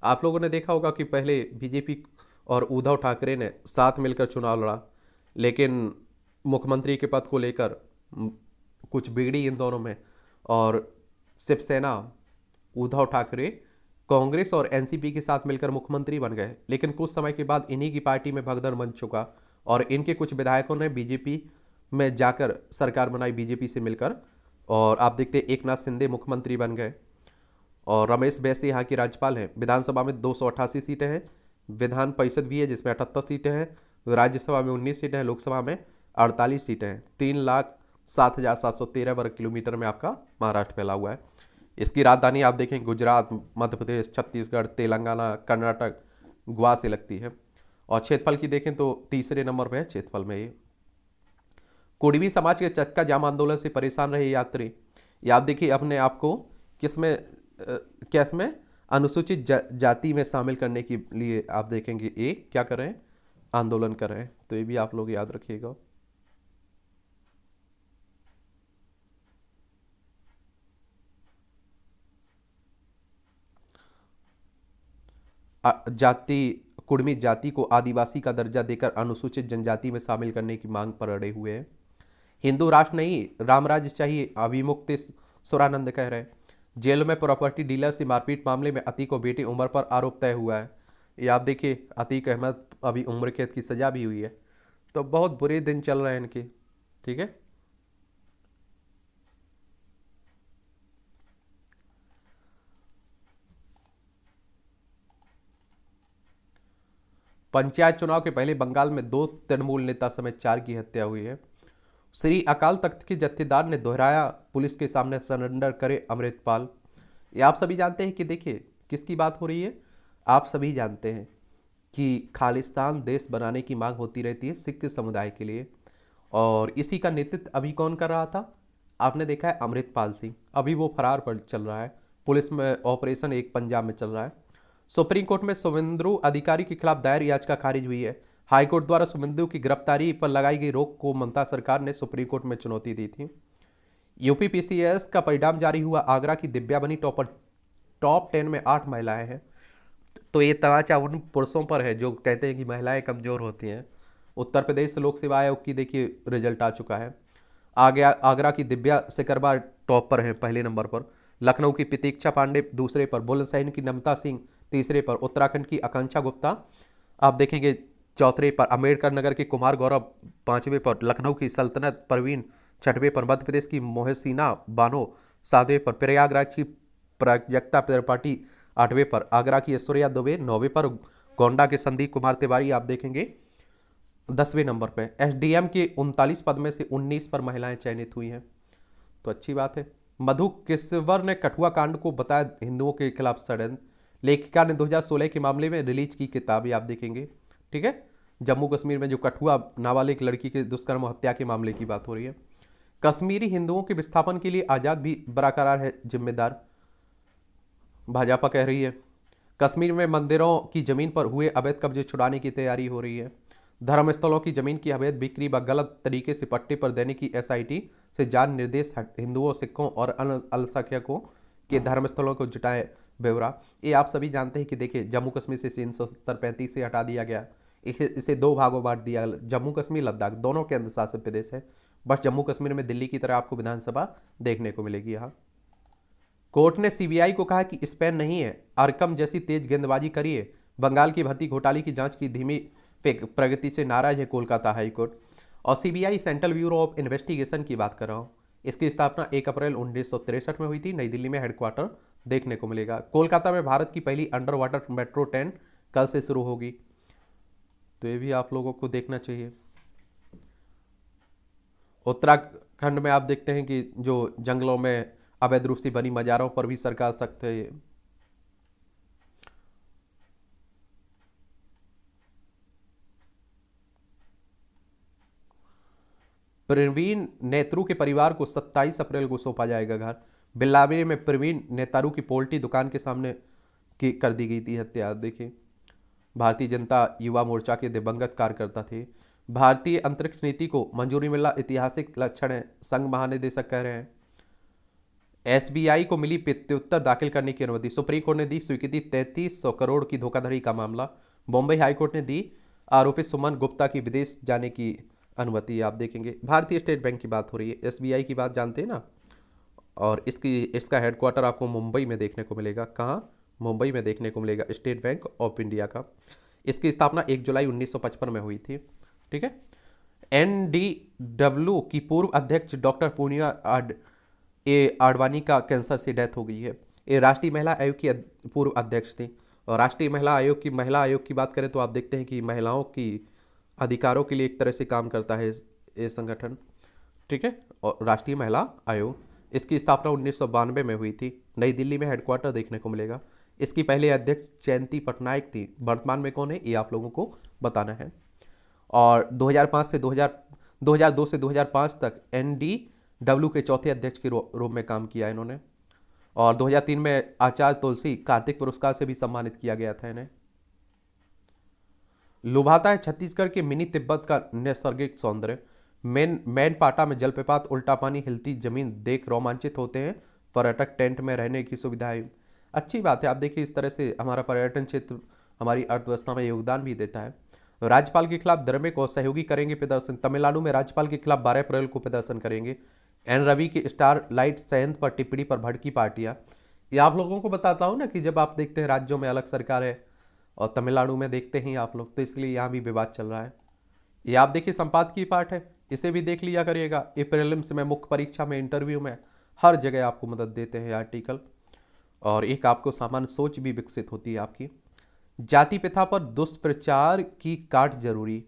आप लोगों ने देखा होगा कि पहले बीजेपी और उद्धव ठाकरे ने साथ मिलकर चुनाव लड़ा, लेकिन मुख्यमंत्री के पद को लेकर कुछ बिगड़ी इन दोनों में। और शिवसेना, उद्धव ठाकरे कांग्रेस और एनसीपी के साथ मिलकर मुख्यमंत्री बन गए, लेकिन कुछ समय के बाद इन्हीं की पार्टी में भगदड़ मच चुका और इनके कुछ विधायकों ने बीजेपी में जाकर सरकार बनाई बीजेपी से मिलकर। और आप देखते एक नाथ शिंदे मुख्यमंत्री बन गए और रमेश बैस यहाँ के राज्यपाल हैं। विधानसभा में 288 सीटें हैं, विधान परिषद भी है जिसमें 78 सीटें हैं, राज्यसभा में 19 सीटें हैं, लोकसभा में 48 सीटें हैं। 3,07,713 वर्ग किलोमीटर में आपका महाराष्ट्र फैला हुआ है। इसकी राजधानी आप देखें गुजरात, मध्य प्रदेश, छत्तीसगढ़, तेलंगाना, कर्नाटक, गोवा से लगती है। और क्षेत्रफल की देखें तो तीसरे नंबर पे है क्षेत्रफल में ये। कुड़मी समाज के चक्का जाम आंदोलन से परेशान रहे यात्री। या आप देखिए अपने आप को किसमें किसमें अनुसूचित जाति में शामिल करने के लिए आप देखेंगे ये क्या कर रहे हैं, आंदोलन कर रहे हैं। तो ये भी आप लोग याद रखिएगा। जाति कुड़मी जाति को आदिवासी का दर्जा देकर अनुसूचित जनजाति में शामिल करने की मांग पर अड़े हुए हैं। हिंदू राष्ट्र नहीं राम राज्य चाहिए, अभिमुक्त सुरानंद कह रहे हैं। जेल में प्रॉपर्टी डीलर से मारपीट मामले में अतीक को बेटी उम्र पर आरोप तय हुआ है। ये आप देखिए अतीक अहमद अभी उम्र कैद की सजा भी हुई है। तो बहुत बुरे दिन चल रहे हैं इनके। ठीक है, पंचायत चुनाव के पहले बंगाल में 2 तृणमूल नेता समेत 4 की हत्या हुई है। श्री अकाल तख्त के जत्थेदार ने दोहराया पुलिस के सामने सरेंडर करे अमृतपाल। ये आप सभी जानते हैं कि देखिए किसकी बात हो रही है। आप सभी जानते हैं कि खालिस्तान देश बनाने की मांग होती रहती है सिख समुदाय के लिए, और इसी का नेतृत्व अभी कौन कर रहा था, आपने देखा है अमृतपाल सिंह। अभी वो फरार पर चल रहा है, पुलिस में ऑपरेशन एक पंजाब में चल रहा है। सुप्रीम कोर्ट में शुभेंदु अधिकारी के खिलाफ दायर याचिका खारिज हुई है। हाईकोर्ट द्वारा शुभेंदु की गिरफ्तारी पर लगाई गई रोक को ममता सरकार ने सुप्रीम कोर्ट में चुनौती दी थी। यूपी पीसीएस का परिणाम जारी हुआ, आगरा की दिव्या बनी टॉपर। टॉप 10 में 8 महिलाएं हैं। तो ये तमाचा उन पुरुषों पर है जो कहते हैं कि महिलाएं कमजोर होती हैं। उत्तर प्रदेश लोक सेवा आयोग की देखिए रिजल्ट आ चुका है। आगरा की दिव्या सिकरबा टॉप पर है, पहले नंबर पर। लखनऊ की प्रतीक्षा पांडे दूसरे पर, बुलंदशहर की नमता सिंह तीसरे पर, उत्तराखंड की आकांक्षा गुप्ता आप देखेंगे चौथे पर, अम्बेडकर नगर के कुमार गौरव 5वें पर, लखनऊ की सल्तनत परवीन 6वें पर, मध्य प्रदेश की मोहसिना बानो 7वें पर, प्रयागराज की प्राजक्ता त्रिपाठी 8वें पर, आगरा की ऐश्वर्या दुबे 9वें पर, गोंडा के संदीप कुमार तिवारी आप देखेंगे 10वें नंबर पर। एसडीएम के 39 पद में से 19 पर महिलाएं चयनित हुई हैं, तो अच्छी बात है। मधु किश्वर ने कठुआ कांड को बताया हिंदुओं के खिलाफ षड्यंत्र। लेखिका ने 2016 के मामले में रिलीज की किताब, आप देखेंगे। ठीक है, जम्मू कश्मीर में जो कठुआ नाबालिग लड़की के दुष्कर्म हत्या के मामले की बात हो रही है। कश्मीरी हिंदुओं के विस्थापन के लिए आजाद भी बरकरार है जिम्मेदार, भाजपा कह रही है। कश्मीर में मंदिरों की जमीन पर हुए अवैध कब्जे छुड़ाने की तैयारी हो रही है। धर्मस्थलों की जमीन की अवैध बिक्री व गलत तरीके से पट्टे पर देने की एसआईटी से जांच निर्देश। हिंदुओं, सिखों और अल्पसंख्यकों के धर्मस्थलों को जुटाए ब्यौरा। ये आप सभी जानते हैं कि देखिए जम्मू कश्मीर से 370-35 से हटा दिया गया। इसे 2 भागों बांट दिया। जम्मू कश्मीर, लद्दाख दोनों केंद्र शासित प्रदेश है। बस जम्मू कश्मीर में दिल्ली की तरह आपको विधानसभा देखने को मिलेगी। यहाँ कोर्ट ने सीबीआई को कहा कि स्पेन नहीं है, अरकम जैसी तेज गेंदबाजी करिए। बंगाल की भर्ती घोटाले की जांच की धीमी प्रगति से नाराज है कोलकाता हाईकोर्ट। और CBI central bureau of investigation की बात कर रहा हूँ। इसकी स्थापना 1 अप्रैल 1963 में हुई थी। नई दिल्ली में हेडक्वार्टर देखने को मिलेगा। कोलकाता में भारत की पहली अंडर वाटर मेट्रो ट्रेन कल से शुरू होगी, तो ये भी आप लोगों को देखना चाहिए। उत्तराखंड में आप देखते हैं कि जो जंगलों में अवैध रूप से बनी मजारों पर भी सरकार सख्त है। प्रवीण नेतरू के परिवार को 27 अप्रैल को सौंपा जाएगा घर। बिल्लावे में प्रवीण नेतारू की पोल्ट्री दुकान के सामने की कर दी गई थी हत्या। देखिए भारतीय जनता युवा मोर्चा के दिवंगत कार्यकर्ता थे। भारतीय अंतरिक्ष नीति को मंजूरी मिलना ऐतिहासिक लक्षण है, संघ महानिदेशक कह रहे हैं। एसबीआई को मिली प्रत्युत्तर दाखिल करने की अनुमति, सुप्रीम कोर्ट ने दी स्वीकृति। 3300 करोड़ की धोखाधड़ी का मामला, बॉम्बे हाईकोर्ट ने दी आरोपित सुमन गुप्ता की विदेश जाने की अनुमति। आप देखेंगे भारतीय स्टेट बैंक की बात हो रही है, एसबीआई की बात जानते हैं ना। और इसका हेडक्वार्टर आपको मुंबई में देखने को मिलेगा। कहाँ? मुंबई में देखने को मिलेगा, स्टेट बैंक ऑफ इंडिया का। इसकी स्थापना 1 जुलाई 1955 में हुई थी। ठीक है। एनडीडब्ल्यू की पूर्व अध्यक्ष डॉक्टर पूर्णिया आडवाणी का कैंसर से डेथ हो गई है। ये राष्ट्रीय महिला आयोग की पूर्व अध्यक्ष थी। और राष्ट्रीय महिला आयोग की बात करें तो आप देखते हैं कि महिलाओं की अधिकारों के लिए एक तरह से काम करता है ये संगठन। ठीक है। और राष्ट्रीय महिला आयोग, इसकी स्थापना 1992 में हुई थी। नई दिल्ली में हेडक्वार्टर देखने को मिलेगा। इसकी पहले अध्यक्ष जयंती पटनायक थी। वर्तमान में कौन है ये आप लोगों को बताना है। और 2002 से 2005 तक एनडीडब्ल्यू के चौथे अध्यक्ष के रूप में काम किया इन्होंने। और 2003 में आचार्य तुलसी कार्तिक पुरस्कार से भी सम्मानित किया गया था इन्हें। लुभाता है छत्तीसगढ़ के मिनी तिब्बत का नैसर्गिक सौंदर्य। मैन पाटा में जलप्रपात, उल्टा पानी, हिलती जमीन देख रोमांचित होते हैं पर्यटक। टेंट में रहने की सुविधाएं, अच्छी बात है। आप देखिए इस तरह से हमारा पर्यटन क्षेत्र हमारी अर्थव्यवस्था में योगदान भी देता है। राज्यपाल के खिलाफ धार्मिक और सहयोगी करेंगे प्रदर्शन। तमिलनाडु में राज्यपाल के खिलाफ 12 अप्रैल को प्रदर्शन करेंगे। एन रवि के स्टार लाइट संयंत्र पर टिप्पणी पर भड़की पार्टियां। ये आप लोगों को बताता हूं ना कि जब आप देखते हैं राज्यों में अलग सरकार है और तमिलनाडु में देखते हैं आप लोग, तो इसलिए यहाँ भी विवाद चल रहा है। ये आप देखिए संपादकीय पाठ है, इसे भी देख लिया करिएगा। ये प्रीलिम्स में, मुख्य परीक्षा में, इंटरव्यू में, हर जगह आपको मदद देते हैं आर्टिकल। और एक आपको सामान्य सोच भी विकसित होती है आपकी। जाति प्रथा पर दुष्प्रचार की काट जरूरी।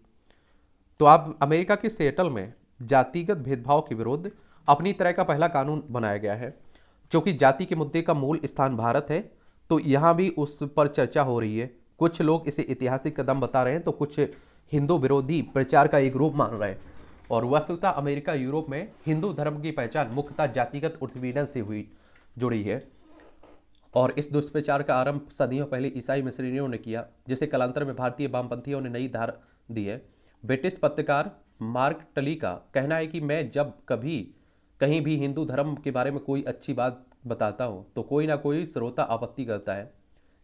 तो आप अमेरिका के सिएटल में जातिगत भेदभाव के विरुद्ध अपनी तरह का पहला कानून बनाया गया है। क्योंकि जाति के मुद्दे का मूल स्थान भारत है, तो यहाँ भी उस पर चर्चा हो रही है। कुछ लोग इसे ऐतिहासिक कदम बता रहे हैं, तो कुछ हिंदू विरोधी प्रचार का एक रूप मान रहे हैं। और वस्तुतः अमेरिका, यूरोप में हिंदू धर्म की पहचान मुख्यतः जातिगत उत्पीड़न से जुड़ी है। और इस दुष्प्रचार का आरंभ सदियों पहले ईसाई मिशनरियों ने किया, जिसे कालांतर में भारतीय वामपंथियों ने नई धार दी है। ब्रिटिश पत्रकार मार्क टली का कहना है कि मैं जब कभी कहीं भी हिंदू धर्म के बारे में कोई अच्छी बात बताता हूँ तो कोई ना कोई श्रोता आपत्ति करता है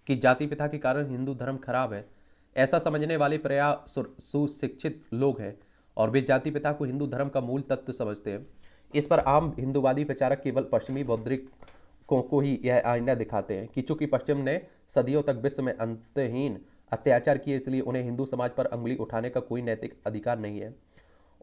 कि जाति प्रथा के कारण हिंदू धर्म खराब है। ऐसा समझने वाले प्राय सुशिक्षित लोग हैं और वे जाति प्रथा को हिंदू धर्म का मूल तत्व समझते हैं। इस पर आम हिंदूवादी प्रचारक केवल पश्चिमी बौद्धिक को ही यह आईना दिखाते हैं कि चूंकि पश्चिम ने सदियों तक विश्व में अंतहीन अत्याचार किए, इसलिए उन्हें हिंदू समाज पर अंगुली उठाने का कोई नैतिक अधिकार नहीं है।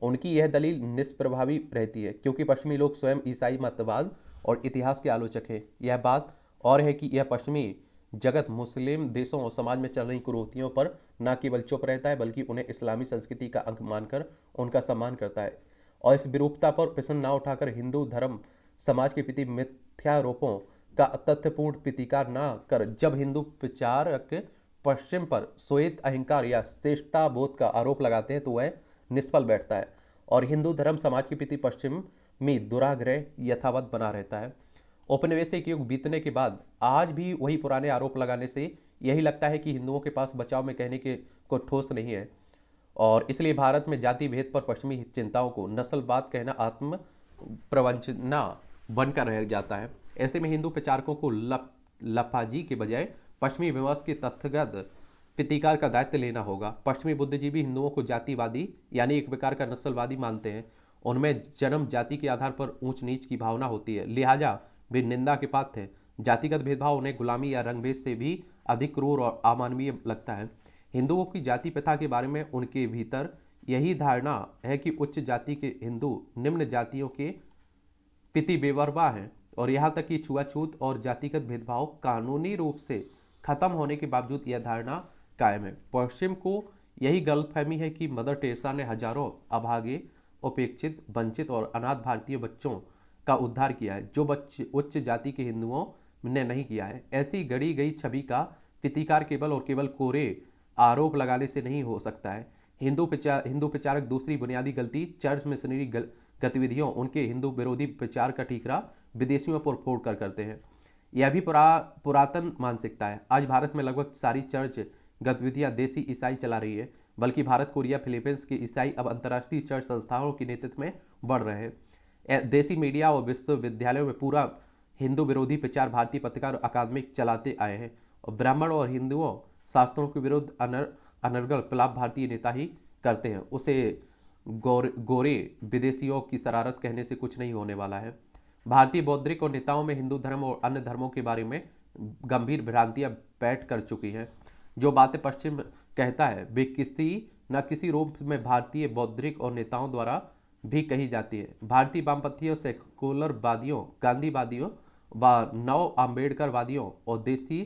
उनकी यह दलील निष्प्रभावी रहती है क्योंकि पश्चिमी लोग स्वयं ईसाई मतवाद और इतिहास के आलोचक हैं। यह बात और है कि यह पश्चिमी जगत मुस्लिम देशों और समाज में चल रही कुरीतियों पर न केवल चुप रहता है बल्कि उन्हें इस्लामी संस्कृति का अंग मानकर उनका सम्मान करता है। और इस विरूपता पर प्रश्न न उठाकर हिंदू धर्म समाज के प्रति मिथ्यारोपों का तथ्यपूर्ण प्रतिकार न कर जब हिंदू प्रचारक पश्चिम पर श्वेत अहंकार या श्रेष्ठता बोध का आरोप लगाते हैं तो वह निष्फल बैठता है और हिंदू धर्म समाज के प्रति पश्चिम में दुराग्रह यथावत बना रहता है। औपनिवेशिक युग बीतने के बाद आज भी वही पुराने आरोप लगाने से यही लगता है कि हिंदुओं के पास बचाव में कहने के को ठोस नहीं है। और इसलिए भारत में जाति भेद पर पश्चिमी चिंताओं को नस्लवाद कहना आत्म प्रवंचना बनकर रह जाता है। ऐसे में हिंदू प्रचारकों को लफाजी के बजाय पश्चिमी विमर्श के तथ्यगत प्रतिकार का दायित्व लेना होगा। पश्चिमी बुद्धिजीवी हिंदुओं को जातिवादी यानी एक प्रकार का नस्लवादी मानते हैं। उनमें जन्म जाति के आधार पर ऊंच नीच की भावना होती है, लिहाजा वे निंदा के पात्र हैं। जातिगत भेदभाव उन्हें गुलामी या रंगभेद से भी अधिक क्रूर और अमानवीय लगता है। हिंदुओं की जाति प्रथा के बारे में उनके भीतर यही धारणा है कि उच्च जाति के हिंदू निम्न जातियों के प्रति बेपरवाह हैं और यहाँ तक कि छुआछूत और जातिगत भेदभाव कानूनी रूप से खत्म होने के बावजूद यह धारणा कायम है। पश्चिम को यही गलतफहमी है कि मदर टेरेसा ने हजारों अभागे, उपेक्षित, वंचित और अनाथ भारतीय बच्चों का उद्धार किया है, जो बच्चे उच्च जाति के हिंदुओं ने नहीं किया है। ऐसी गढ़ी गई छवि का प्रतिकार केवल और केवल कोरे आरोप लगाने से नहीं हो सकता है। हिंदू प्रचारक दूसरी बुनियादी गलती चर्च मिशनरी गतिविधियों, उनके हिंदू विरोधी प्रचार का ठीकरा विदेशियों पर फोड़ कर करते हैं। यह भी पुरातन मानसिकता है। आज भारत में लगभग सारी चर्च गतिविधियां देसी ईसाई चला रही है, बल्कि भारत, कोरिया, फिलीपींस के ईसाई अब अंतर्राष्ट्रीय चर्च संस्थाओं के नेतृत्व में बढ़ रहे हैं। देसी मीडिया और विश्वविद्यालयों में पूरा हिंदू विरोधी प्रचार भारतीय पत्रकार अकादमिक चलाते आए हैं और ब्राह्मण और हिंदुओं शास्त्रों के विरुद्ध अनर्गल प्रलाप भारतीय नेता ही करते हैं। उसे गोरे विदेशियों की शरारत कहने से कुछ नहीं होने वाला है। भारतीय बौद्धिक और नेताओं में हिंदू धर्म और अन्य धर्मों के बारे में गंभीर भ्रांतियां बैठ कर चुकी हैं। जो बातें पश्चिम कहता है वे किसी न किसी रूप में भारतीय बौद्धिक और नेताओं द्वारा भी कही जाती है। भारतीय वामपंथियों, सेकुलरवादियों, गांधीवादियों व नव आम्बेडकरवादियों और देसी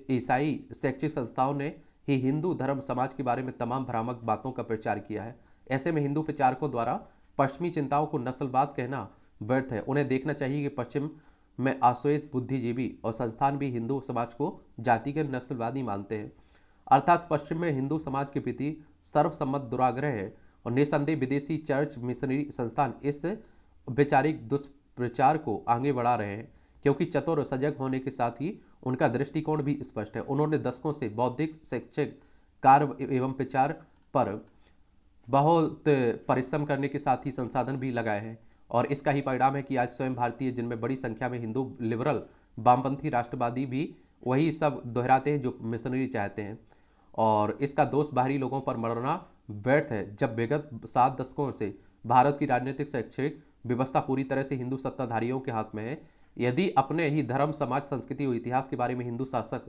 ईसाई शैक्षिक संस्थाओं ने ही हिंदू धर्म समाज के बारे में तमाम भ्रामक बातों का प्रचार किया है। ऐसे में हिंदू प्रचारकों द्वारा पश्चिमी चिंताओं को नस्लवाद कहना व्यर्थ है। उन्हें देखना चाहिए कि पश्चिम में आश्वेत बुद्धिजीवी और संस्थान भी हिंदू समाज को जातिगत नस्लवादी मानते हैं, अर्थात पश्चिम में हिंदू समाज के प्रति सर्वसम्मत दुराग्रह है। और निसंदेह विदेशी चर्च मिशनरी संस्थान इस वैचारिक दुष्प्रचार को आगे बढ़ा रहे हैं, क्योंकि चतुर और सजग होने के साथ ही उनका दृष्टिकोण भी स्पष्ट है। उन्होंने दशकों से बौद्धिक शैक्षिक कार्य एवं प्रचार पर बहुत परिश्रम करने के साथ ही संसाधन भी लगाए हैं, और इसका ही परिणाम है कि आज स्वयं भारतीय, जिनमें बड़ी संख्या में हिंदू लिबरल वामपंथी राष्ट्रवादी भी वही सब दोहराते हैं जो मिशनरी चाहते हैं, और इसका दोष बाहरी लोगों पर मरना व्यर्थ है। जब विगत 7 दशकों से भारत की राजनीतिक शैक्षिक व्यवस्था पूरी तरह से हिंदू सत्ताधारियों के हाथ में है, यदि अपने ही धर्म, समाज, संस्कृति और इतिहास के बारे में हिंदू शासक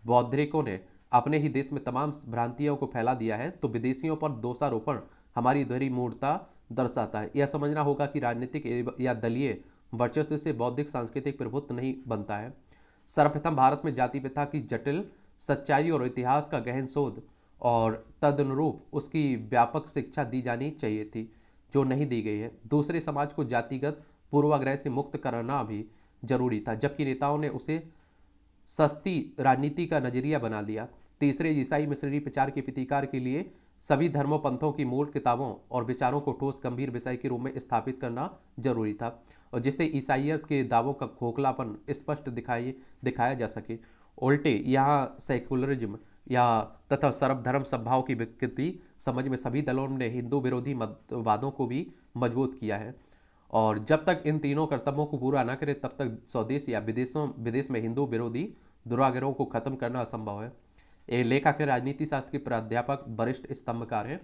बौद्धिकों ने अपने ही देश में तमाम भ्रांतियों को फैला दिया है, तो विदेशियों पर दोषारोपण हमारी दोहरी मूर्खता दर्शाता है। यह समझना होगा कि राजनीतिक या दलीय वर्चस्व से बौद्धिक सांस्कृतिक प्रभुत्व नहीं बनता है। सर्वप्रथम भारत में जाति प्रथा की जटिल सच्चाई और इतिहास का गहन शोध और तदनुरूप उसकी व्यापक शिक्षा दी जानी चाहिए थी, जो नहीं दी गई है। दूसरे, समाज को जातिगत पूर्वाग्रह से मुक्त करना भी जरूरी था, जबकि नेताओं ने उसे सस्ती राजनीति का नजरिया बना लिया। तीसरे, ईसाई मिशनरी प्रचार के प्रतिकार के लिए सभी धर्मों पंथों की मूल किताबों और विचारों को ठोस गंभीर विषय के रूप में स्थापित करना जरूरी था, और जिससे ईसाइयत के दावों का खोखलापन स्पष्ट दिखाया जा सके। उल्टे यहाँ सेकुलरिज्म या तथा सर्वधर्म सद्भाव की विकृति समझ में सभी दलों ने हिंदू विरोधी मतवादों को भी मजबूत किया है, और जब तक इन तीनों कर्तव्यों को पूरा न करें तब तक स्वदेश या विदेश में हिंदू विरोधी दुराग्रहों को खत्म करना असंभव है। ये लेखक है राजनीति शास्त्र के प्राध्यापक वरिष्ठ स्तंभकार हैं,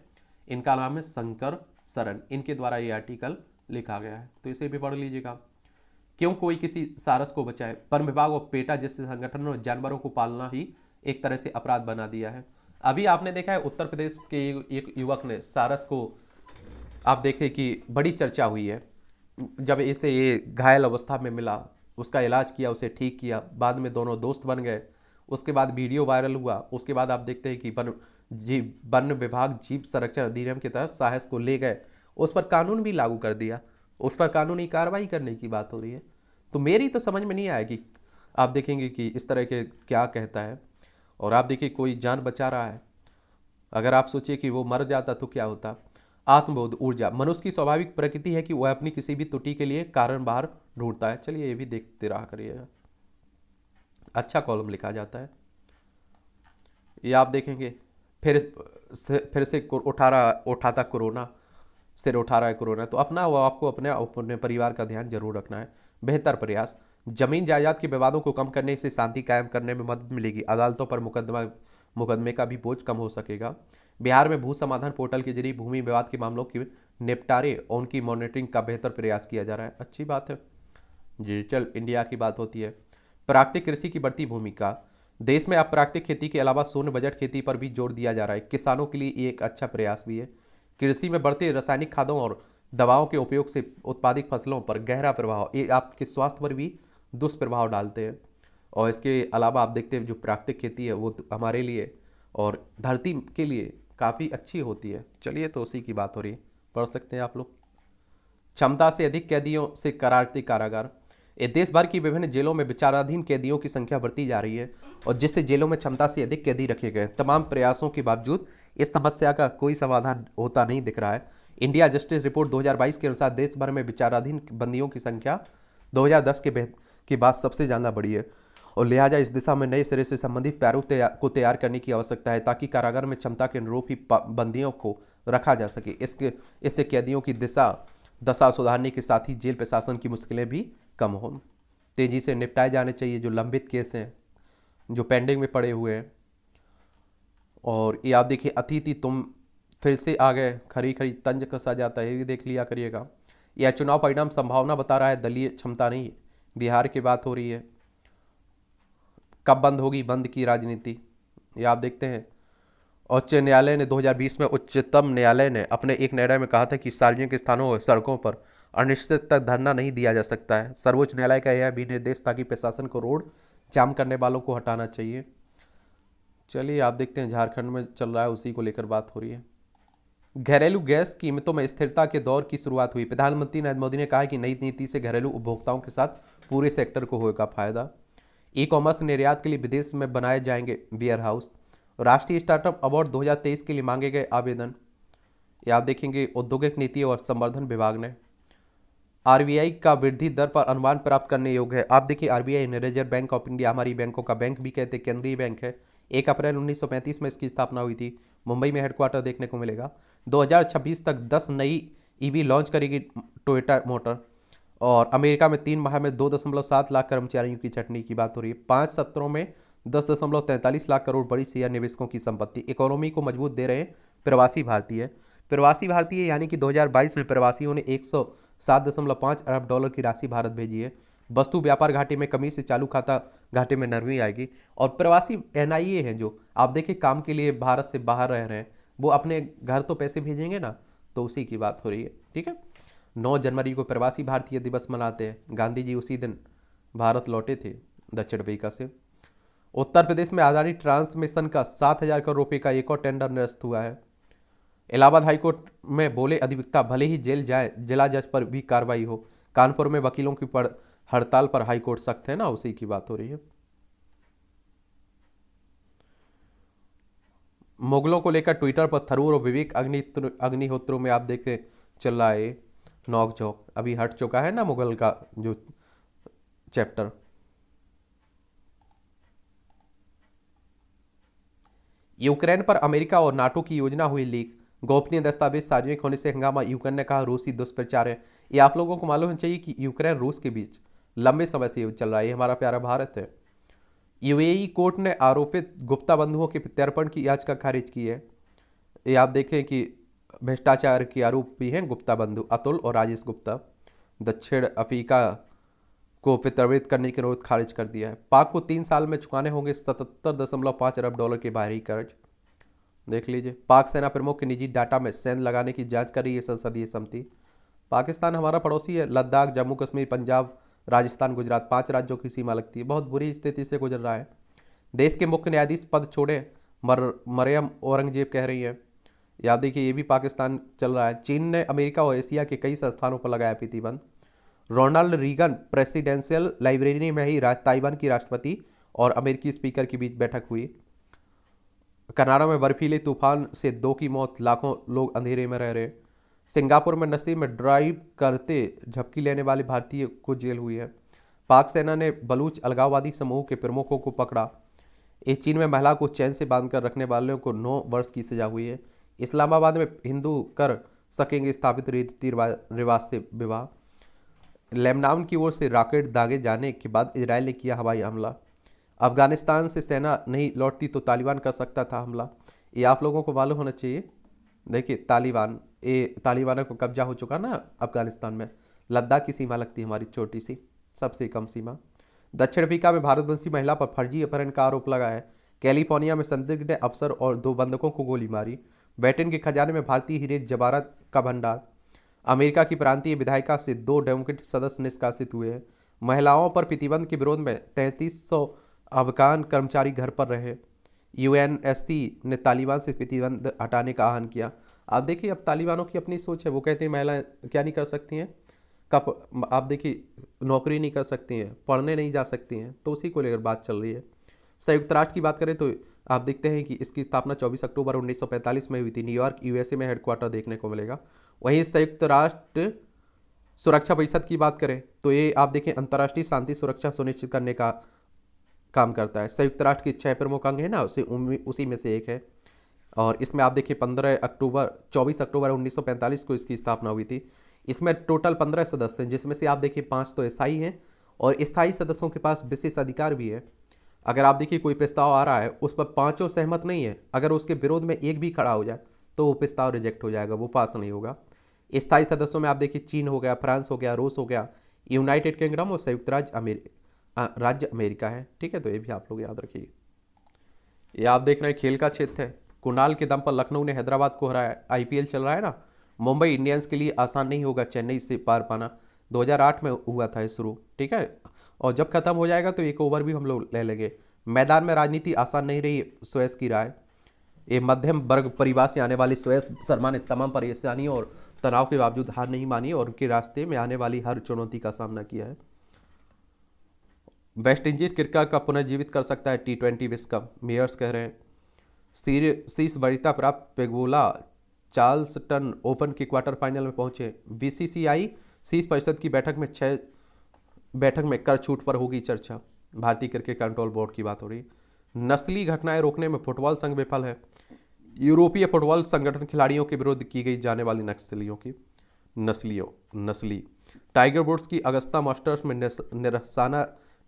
इनका नाम है शंकर सरन। इनके द्वारा ये आर्टिकल लिखा गया है, तो इसे भी पढ़ लीजिएगा। क्यों कोई किसी सारस को बचाए? वन विभाग और पेटा जैसे संगठनों ने जानवरों को पालना ही एक तरह से अपराध बना दिया है। अभी आपने देखा है उत्तर प्रदेश के एक युवक ने सारस को, आप देखें कि बड़ी चर्चा हुई है, जब इसे ये घायल अवस्था में मिला, उसका इलाज किया, उसे ठीक किया, बाद में दोनों दोस्त बन गए, उसके बाद वीडियो वायरल हुआ। उसके बाद आप देखते हैं कि वन विभाग जीव संरक्षण अधिनियम के तहत साहस को ले गए, उस पर कानून भी लागू कर दिया, उस पर कानूनी कार्रवाई करने की बात हो रही है। तो मेरी तो समझ में नहीं आया कि आप देखेंगे कि इस तरह के क्या कहता है, और आप देखिए कोई जान बचा रहा है, अगर आप सोचिए कि वो मर जाता तो क्या होता। आत्मबोध, ऊर्जा, मनुष्य की स्वाभाविक प्रकृति है कि वह अपनी किसी भी त्रुटि के लिए कारण बाहर ढूंढता है। चलिए ये भी देखते रहा करिएगा, अच्छा कॉलम लिखा जाता है। ये आप देखेंगे फिर से उठाता कोरोना, सिर उठा रहा है कोरोना। तो अपना वो आपको अपने परिवार का ध्यान जरूर रखना है। बेहतर प्रयास, जमीन जायदाद के विवादों को कम करने से शांति कायम करने में मदद मिलेगी। अदालतों पर मुकदमे का भी बोझ कम हो सकेगा। बिहार में भू समाधान पोर्टल के जरिए भूमि विवाद के मामलों के निपटारे और उनकी मॉनिटरिंग का बेहतर प्रयास किया जा रहा है, अच्छी बात है। डिजिटल इंडिया की बात होती है। प्राकृतिक कृषि की बढ़ती भूमिका, देश में अब प्राकृतिक खेती के अलावा शून्य बजट खेती पर भी जोर दिया जा रहा है। किसानों के लिए ये एक अच्छा प्रयास भी है। कृषि में बढ़ते रासायनिक खादों और दवाओं के उपयोग से उत्पादित फसलों पर गहरा प्रभाव, ये आपके स्वास्थ्य पर भी दुष्प्रभाव डालते हैं। और इसके अलावा आप देखते हैं जो प्राकृतिक खेती है वो हमारे लिए और धरती के लिए काफ़ी अच्छी होती है। चलिए तो उसी की बात हो रही है, पढ़ सकते हैं आप लोग। क्षमता से अधिक कैदियों से करारती कारागार, ये देश भर की विभिन्न जेलों में विचाराधीन कैदियों की संख्या बढ़ती जा रही है, और जिससे जेलों में क्षमता से अधिक कैदी रखे गए। तमाम प्रयासों के बावजूद इस समस्या का कोई समाधान होता नहीं दिख रहा है। इंडिया जस्टिस रिपोर्ट 2022 के अनुसार देश भर में विचाराधीन बंदियों की संख्या 2010 के बाद सबसे ज़्यादा बढ़ी है, और लिहाजा इस दिशा में नए सिरे से संबंधित प्रारूप को तैयार करने की आवश्यकता है, ताकि कारागार में क्षमता के अनुरूप ही बंदियों को रखा जा सके। इससे कैदियों की दशा सुधारने के साथ ही जेल प्रशासन की मुश्किलें भी कम हों। तेजी से निपटाए जाने चाहिए जो लंबित केस हैं, जो पेंडिंग में पड़े हुए हैं। और ये आप देखिए, अतिथि तुम फिर से आ गए, खरी खरी तंज कसा जाता है, ये भी देख लिया करिएगा। यह चुनाव परिणाम संभावना बता रहा है, दलीय क्षमता नहीं। बिहार की बात हो रही है। कब बंद होगी बंद की राजनीति, ये आप देखते हैं। उच्च न्यायालय ने 2020 में उच्चतम न्यायालय ने अपने एक निर्णय में कहा था कि सार्वजनिक स्थानों और सड़कों पर अनिश्चित तक धरना नहीं दिया जा सकता है। सर्वोच्च न्यायालय का यह भी निर्देश था कि प्रशासन को रोड जाम करने वालों को हटाना चाहिए। चलिए आप देखते हैं झारखंड में चल रहा है, उसी को लेकर बात हो रही है। घरेलू गैस कीमतों में स्थिरता के दौर की शुरुआत हुई। प्रधानमंत्री नरेंद्र मोदी ने कहा है कि नई नीति से घरेलू उपभोक्ताओं के साथ पूरे सेक्टर को होगा फायदा। ई कॉमर्स निर्यात के लिए विदेश में बनाए जाएंगे वेयर हाउस। राष्ट्रीय स्टार्टअप अवार्ड 2023 के लिए मांगे गए आवेदन, ये आप देखेंगे औद्योगिक नीति और संवर्धन विभाग ने। आरबीआई का वृद्धि दर पर अनुमान प्राप्त करने योग्य है। आप देखिए आरबीआई ने रिजर्व बैंक ऑफ इंडिया, हमारी बैंकों का बैंक भी कहते हैं, केंद्रीय बैंक है। 1 अप्रैल 1935 में इसकी स्थापना हुई थी। मुंबई में हेडक्वार्टर देखने को मिलेगा। 2026 तक 10 नई ईवी लॉन्च करेगी टोयोटा मोटर। और अमेरिका में 3 माह में 2.7 लाख कर्मचारियों की छटनी की बात हो रही है। 5 सत्रों में 10.43 लाख करोड़ बड़ी शेयर निवेशकों की संपत्ति। इकोनॉमी को मजबूत दे रहे हैं प्रवासी भारतीय। प्रवासी भारतीय यानी कि 2022 में प्रवासियों ने 107.5 अरब डॉलर की राशि भारत भेजी है। वस्तु व्यापार घाटे में कमी से चालू खाता घाटे में नरमी आएगी। और प्रवासी एनआईए हैं जो आप देखिए काम के लिए भारत से बाहर रह रहे हैं, वो अपने घर तो पैसे भेजेंगे ना, तो उसी की बात हो रही है। ठीक है, 9 जनवरी को प्रवासी भारतीय दिवस मनाते हैं। गांधी जी उसी दिन भारत लौटे थे दक्षिण अफ्रीका से। उत्तर प्रदेश में अदानी ट्रांसमिशन का 7,000 करोड़ रुपए का एक और टेंडर निरस्त हुआ है। इलाहाबाद हाईकोर्ट में बोले अधिवक्ता भले ही जेल जाए, जिला जज पर भी कार्रवाई हो। कानपुर में वकीलों की हड़ताल पर हाईकोर्ट सख्त है ना, उसी की बात हो रही है। मुगलों को लेकर ट्विटर पर थरूर और विवेक अग्निहोत्रों में आप देखें चल रहा है नोकझोंक। अभी हट चुका है ना मुगल का जो चैप्टर। यूक्रेन पर अमेरिका और नाटो की योजना हुई लीक। गोपनीय दस्तावेज सार्वजनिक होने से हंगामा। यूक्रेन ने कहा रूसी दुष्प्रचार है। ये आप लोगों को मालूम होना चाहिए कि यूक्रेन रूस के बीच लंबे समय से युद्ध चल रहा है। ये हमारा प्यारा भारत है। यूएई कोर्ट ने आरोपित गुप्ता बंधुओं के प्रत्यर्पण की याचिका खारिज की है। ये आप देखें कि भ्रष्टाचार के आरोपी हैं गुप्ता बंधु अतुल और राजेश गुप्ता। दक्षिण अफ्रीका को प्रत्यावर्तित करने के अनुरोध खारिज कर दिया है। पाक को 3 साल में चुकाने होंगे 77.5 अरब डॉलर के बाहरी कर्ज। देख लीजिए, पाक सेना प्रमुख के निजी डाटा में सेंध लगाने की जांच कर रही है संसदीय समिति। पाकिस्तान हमारा पड़ोसी है। लद्दाख, जम्मू कश्मीर, पंजाब, राजस्थान, गुजरात 5 राज्यों की सीमा लगती है। बहुत बुरी स्थिति से गुजर रहा है। देश के मुख्य न्यायाधीश पद छोड़े मरियम औरंगजेब कह रही है। याद देखिए ये भी पाकिस्तान चल रहा है। चीन ने अमेरिका और एशिया के कई संस्थानों पर लगाया प्रतिबंध। रोनाल्ड रीगन प्रेसिडेंशियल लाइब्रेरी में ही ताइवान की राष्ट्रपति और अमेरिकी स्पीकर के बीच बैठक हुई। कनाडा में बर्फीले तूफान से 2 की मौत, लाखों लोग अंधेरे में रह रहे। सिंगापुर में नशे में ड्राइव करते झपकी लेने वाले भारतीय को जेल हुई है। पाक सेना ने बलूच अलगाववादी समूह के प्रमुखों को पकड़ा। चीन में महिला को चैन से बांधकर रखने वालों को 9 वर्ष की सजा हुई है। इस्लामाबाद में हिंदू कर सकेंगे स्थापित रीति रिवाज से विवाह। लेबनान की ओर से रॉकेट दागे जाने के बाद इजरायल ने किया हवाई हमला। अफगानिस्तान से सेना नहीं लौटती तो तालिबान कर सकता था हमला। ये आप लोगों को मालूम होना चाहिए। देखिए तालिबानों को कब्जा हो चुका ना अफगानिस्तान में। लद्दाख की सीमा लगती है हमारी छोटी सी, सबसे कम सीमा। दक्षिण अफ्रीका में भारतवंशी महिला पर फर्जी अपहरण का आरोप लगा है। कैलिफोर्निया में संदिग्ध अफसर और 2 बंधकों को गोली मारी। ब्रिटेन के खजाने में भारतीय हीरे जवाहरात का भंडार। अमेरिका की प्रांतीय विधायिका से 2 डेमोक्रेटिक सदस्य निष्कासित हुए हैं। महिलाओं पर प्रतिबंध के विरोध में 3300 अफगान कर्मचारी घर पर रहे। यूएनएससी ने तालिबान से प्रतिबंध हटाने का आह्वान किया। आप देखिए अब तालिबानों की अपनी सोच है। वो कहते हैं महिलाएं क्या नहीं कर सकती हैं, कब आप देखिए नौकरी नहीं कर सकती हैं, पढ़ने नहीं जा सकती हैं, तो उसी को लेकर बात चल रही है। संयुक्त राष्ट्र की बात करें तो आप देखते हैं कि इसकी स्थापना 24 अक्टूबर 1945 में हुई थी। न्यूयॉर्क यूएसए में हेडक्वार्टर देखने को मिलेगा। वहीं संयुक्त राष्ट्र सुरक्षा परिषद की बात करें तो ये आप देखें अंतर्राष्ट्रीय शांति सुरक्षा सुनिश्चित करने का काम करता है। संयुक्त राष्ट्र के 6 प्रमुख अंग है ना, उसी में से एक है। और इसमें आप देखिए 24 अक्टूबर 1945 को इसकी स्थापना हुई थी। इसमें टोटल 15 सदस्य हैं, जिसमें से आप देखिए 5 तो स्थायी हैं और स्थायी सदस्यों के पास विशेष अधिकार भी है। अगर आप देखिए कोई प्रस्ताव आ रहा है उस पर 5 सहमत नहीं है, अगर उसके विरोध में एक भी खड़ा हो जाए तो वो प्रस्ताव रिजेक्ट हो जाएगा, वो पास नहीं होगा। स्थायी सदस्यों में आप देखिए चीन हो गया, फ्रांस हो गया, रूस हो गया, यूनाइटेड किंगडम और संयुक्त राज्य राज्य अमेरिका है। ठीक है, तो ये भी आप लोग याद रखिए। ये आप देख रहे हैं खेल का क्षेत्र है। कुणाल के दम पर लखनऊ ने हैदराबाद को हराया। आईपीएल चल रहा है ना। मुंबई इंडियंस के लिए आसान नहीं होगा चेन्नई से पार पाना। 2008 में हुआ था ये शुरू। ठीक है, और जब खत्म हो जाएगा तो एक ओवर भी हम लोग ले लेंगे। मैदान में राजनीति आसान नहीं रही, सुयश की राय। ये मध्यम वर्ग परिवार से आने वाली सुयश शर्मा ने तमाम परेशानियों और तनाव के बावजूद हार नहीं मानी और उनके रास्ते में आने वाली हर चुनौती का सामना किया है। वेस्ट इंडीज क्रिकेट का पुनर्जीवित कर सकता है T20 विश्व कप, मेयर्स कह रहे हैं। शीर्ष वरीयता प्राप्त पेगोला चार्ल्सटन ओपन के क्वार्टर फाइनल में पहुंचे। बीसीसीआई शीर्ष परिषद की बैठक में कर छूट पर होगी चर्चा। भारतीय क्रिकेट कंट्रोल बोर्ड की बात हो रही। नस्ली घटनाएं रोकने में फुटबॉल संघ विफल है। यूरोपीय फुटबॉल संगठन खिलाड़ियों के विरुद्ध की गई जाने वाली नस्ली। टाइगर वुड्स की अगस्ता मास्टर्स में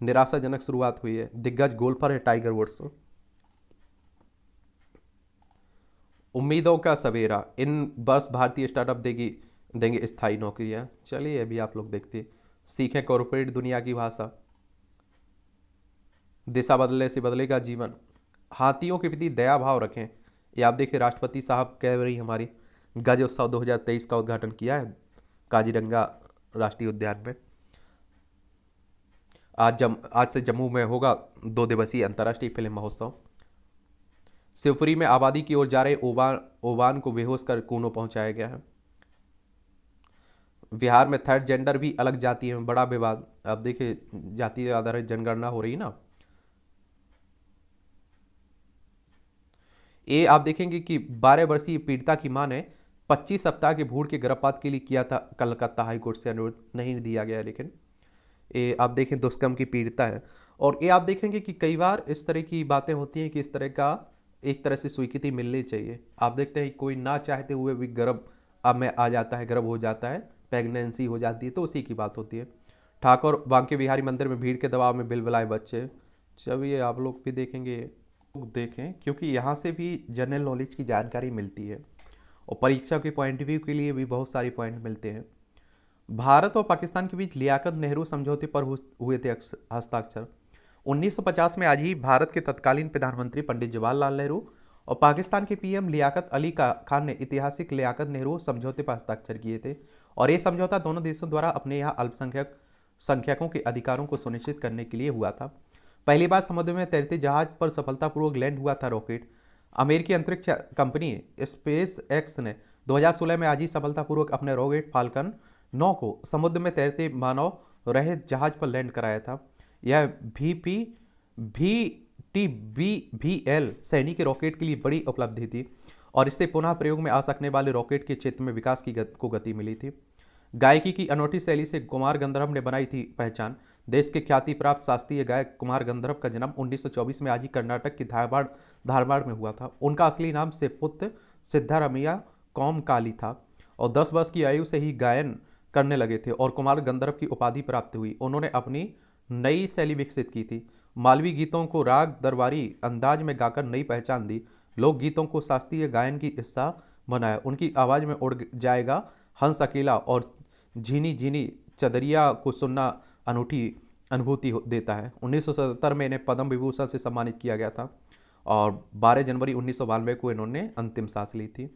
निराशाजनक शुरुआत हुई है। दिग्गज गोल्फर है टाइगर वुड्स। उम्मीदों का सवेरा, इन वर्ष भारतीय स्टार्टअप देंगे स्थायी नौकरियां। चलिए अभी आप लोग देखते, सीखें कॉर्पोरेट दुनिया की भाषा। दिशा बदलने से बदलेगा जीवन। हाथियों के प्रति दया भाव रखें। ये आप देखिए राष्ट्रपति साहब कह रही हमारी गज उत्सव 2023 का उद्घाटन किया है काजीरंगा राष्ट्रीय उद्यान में। आज से जम्मू में होगा 2 दिवसीय अंतर्राष्ट्रीय फिल्म महोत्सव। शिवपुरी में आबादी की ओर जा रहे ओबान को बेहोश कर कूनो पहुंचाया गया है। बिहार में थर्ड जेंडर भी अलग जाति है, बड़ा विवाद। अब देखिए जाति आधारित जनगणना हो रही ना। ये आप देखेंगे कि 12 वर्षीय पीड़िता की मां ने 25 सप्ताह के भ्रूण के गर्भपात के लिए किया था कलकत्ता हाईकोर्ट से अनुरोध, नहीं दिया गया। लेकिन ये आप देखें दुष्कर्म की पीड़िता है। और ये आप देखेंगे कि कई बार इस तरह की बातें होती हैं कि इस तरह का एक तरह से स्वीकृति मिलनी चाहिए। आप देखते हैं कोई ना चाहते हुए भी गर्भ अब में आ जाता है, गर्भ हो जाता है, प्रेगनेंसी हो जाती है, तो उसी की बात होती है। ठाकुर बांके बिहारी मंदिर में भीड़ के दबाव में बिलबिलाए बच्चे। चलिए आप लोग भी देखेंगे, देखें, क्योंकि यहाँ से भी जनरल नॉलेज की जानकारी मिलती है और परीक्षा के पॉइंट व्यू के लिए भी बहुत सारे पॉइंट मिलते हैं। भारत और पाकिस्तान के बीच लियाकत नेहरू समझौते पर हुए थे हस्ताक्षर। 1950 में आज ही भारत के तत्कालीन प्रधानमंत्री पंडित जवाहरलाल नेहरू और पाकिस्तान के पीएम लियाकत अली खान ने ऐतिहासिक लियाकत नेहरू समझौते पर हस्ताक्षर किए थे। और ये समझौता दोनों देशों द्वारा अपने यहाँ अल्पसंख्यकों के अधिकारों को सुनिश्चित करने के लिए हुआ था। पहली बार समुद्र में तैरते जहाज पर सफलतापूर्वक लैंड हुआ था रॉकेट। अमेरिकी अंतरिक्ष कंपनी स्पेस एक्स ने 2016 में आज ही सफलतापूर्वक अपने रॉकेट फाल्कन 9 को समुद्र में तैरते मानव रहित जहाज पर लैंड कराया था। यह VTBL सैनिक रॉकेट के लिए बड़ी उपलब्धि थी और इससे पुनः प्रयोग में आ सकने वाले रॉकेट के क्षेत्र में विकास को गति मिली थी। गायकी की अनोखी शैली से कुमार गंधर्व ने बनाई थी पहचान। देश के ख्याति प्राप्त शास्त्रीय गायक कुमार गंधर्व का जन्म 1924 में आज ही कर्नाटक के धारवाड़ में हुआ था। उनका असली नाम से पुत्र सिद्धारमैया कोमकाली था और 10 वर्ष की आयु से ही गायन करने लगे थे और कुमार गंधर्व की उपाधि प्राप्त हुई। उन्होंने अपनी नई शैली विकसित की थी। मालवी गीतों को राग दरबारी अंदाज में गाकर नई पहचान दी। लोकगीतों को शास्त्रीय गायन की हिस्सा बनाया। उनकी आवाज़ में उड़ जाएगा हंस अकेला और झीनी झीनी चदरिया को सुनना अनूठी अनुभूति देता है। 1977 में इन्हें पद्म विभूषण से सम्मानित किया गया था और 12 जनवरी 1992 को इन्होंने अंतिम सांस ली थी।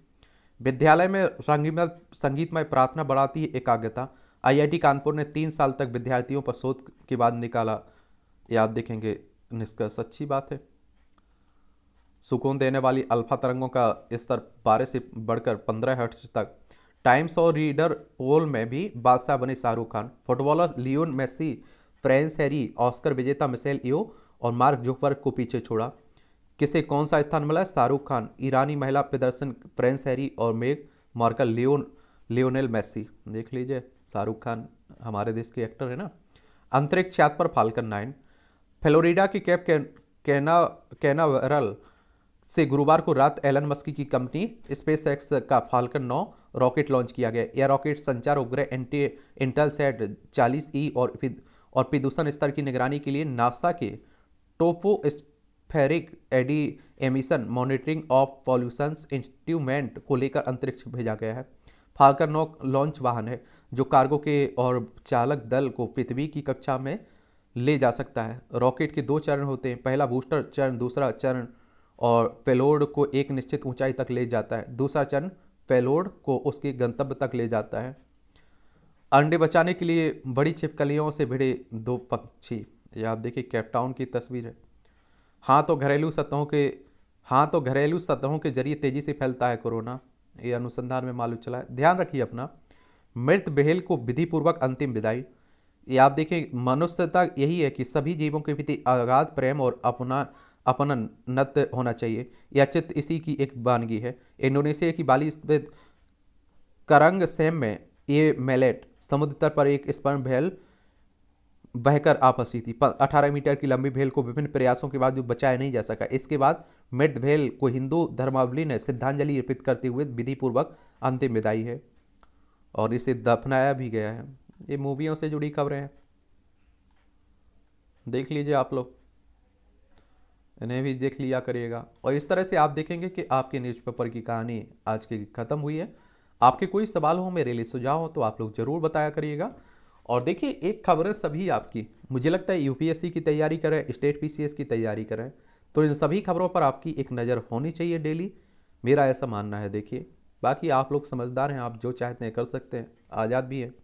विद्यालय में संगीतमय प्रार्थना बढ़ाती है एकाग्रता। IIT कानपुर ने 3 साल तक विद्यार्थियों पर शोध के बाद निकाला, याद देखेंगे निष्कर्ष। अच्छी बात है। सुकून देने वाली अल्फा तरंगों का स्तर 12 से बढ़कर 15 हर्ट्ज तक। टाइम्स और रीडर पोल में भी बादशाह बने Shahrukh Khan. Footballer Lionel Messi, Prince Harry, Oscar विजेता मिशेल ईओ और मार्क जुकरबर्ग को पीछे छोड़ा। किसे कौन सा स्थान मिला? शाहरुख खान, ईरानी महिला प्रदर्शन प्रिंस हैरी और मेग मार्कल, लियोनेल मेसी। देख लीजिए शाहरुख खान हमारे देश के एक्टर है ना। अंतरिक्ष यात्रा पर फाल्कन 9। फ्लोरिडा की कैप कैनावरल से गुरुवार को रात एलन मस्क की कंपनी स्पेस एक्स का फाल्कन 9 रॉकेट लॉन्च किया गया। यह रॉकेट संचार उपग्रह इंटेलसैट 40E और प्रदूषण स्तर की निगरानी के लिए नासा के tropospheric emission monitoring of pollution instrument को लेकर अंतरिक्ष भेजा गया है। फाल्कन 9 लॉन्च वाहन है जो कार्गो के और चालक दल को पृथ्वी की कक्षा में ले जा सकता है। रॉकेट के 2 चरण होते हैं, पहला बूस्टर चरण, दूसरा चरण और पेलोड को एक निश्चित ऊंचाई तक ले जाता है, दूसरा चरण पेलोड को उसके गंतव्य तक ले जाता है। अंडे बचाने के लिए बड़ी छिपकलियों से भिड़े 2 पक्षी। ये आप देखिए केपटाउन की तस्वीर है। हाँ तो घरेलू सतहों के जरिए तेजी से फैलता है कोरोना, ये अनुसंधान में मालूम चला है। ध्यान रखिए अपना। मृत बेहल को विधिपूर्वक अंतिम विदाई। ये आप देखें, मनुष्यता यही है कि सभी जीवों के प्रति अगाध प्रेम और अपनत्व होना चाहिए। यह चित्त इसी की एक वानगी है। इंडोनेशिया की बाली स्थित करंग सैम में ये मेलेट समुद्र तट पर एक स्पर्म भेल बहकर आ फंसी थी। 18 मीटर की लंबी भेल को विभिन्न प्रयासों के बाद भी बचाया नहीं जा सका। इसके बाद मृत भेल को हिंदू धर्मावलंबी ने श्रद्धांजलि अर्पित करते हुए विधिपूर्वक अंतिम विदाई है और इसे दफनाया भी गया है। ये मूवियों से जुड़ी खबरें हैं, देख लीजिए आप लोग, इन्हें भी देख लिया करिएगा। और इस तरह से आप देखेंगे कि आपके न्यूज़पेपर की कहानी आज की खत्म हुई है। आपके कोई सवाल हो, मेरे लिए सुझाव हो तो आप लोग जरूर बताया करिएगा। और देखिए, एक खबर सभी आपकी, मुझे लगता है यूपीएससी की तैयारी करें, स्टेट पीसीएस की तैयारी करें, तो इन सभी खबरों पर आपकी एक नज़र होनी चाहिए डेली, मेरा ऐसा मानना है। देखिए, बाकी आप लोग समझदार हैं, आप जो चाहते हैं कर सकते हैं, आज़ाद भी हैं।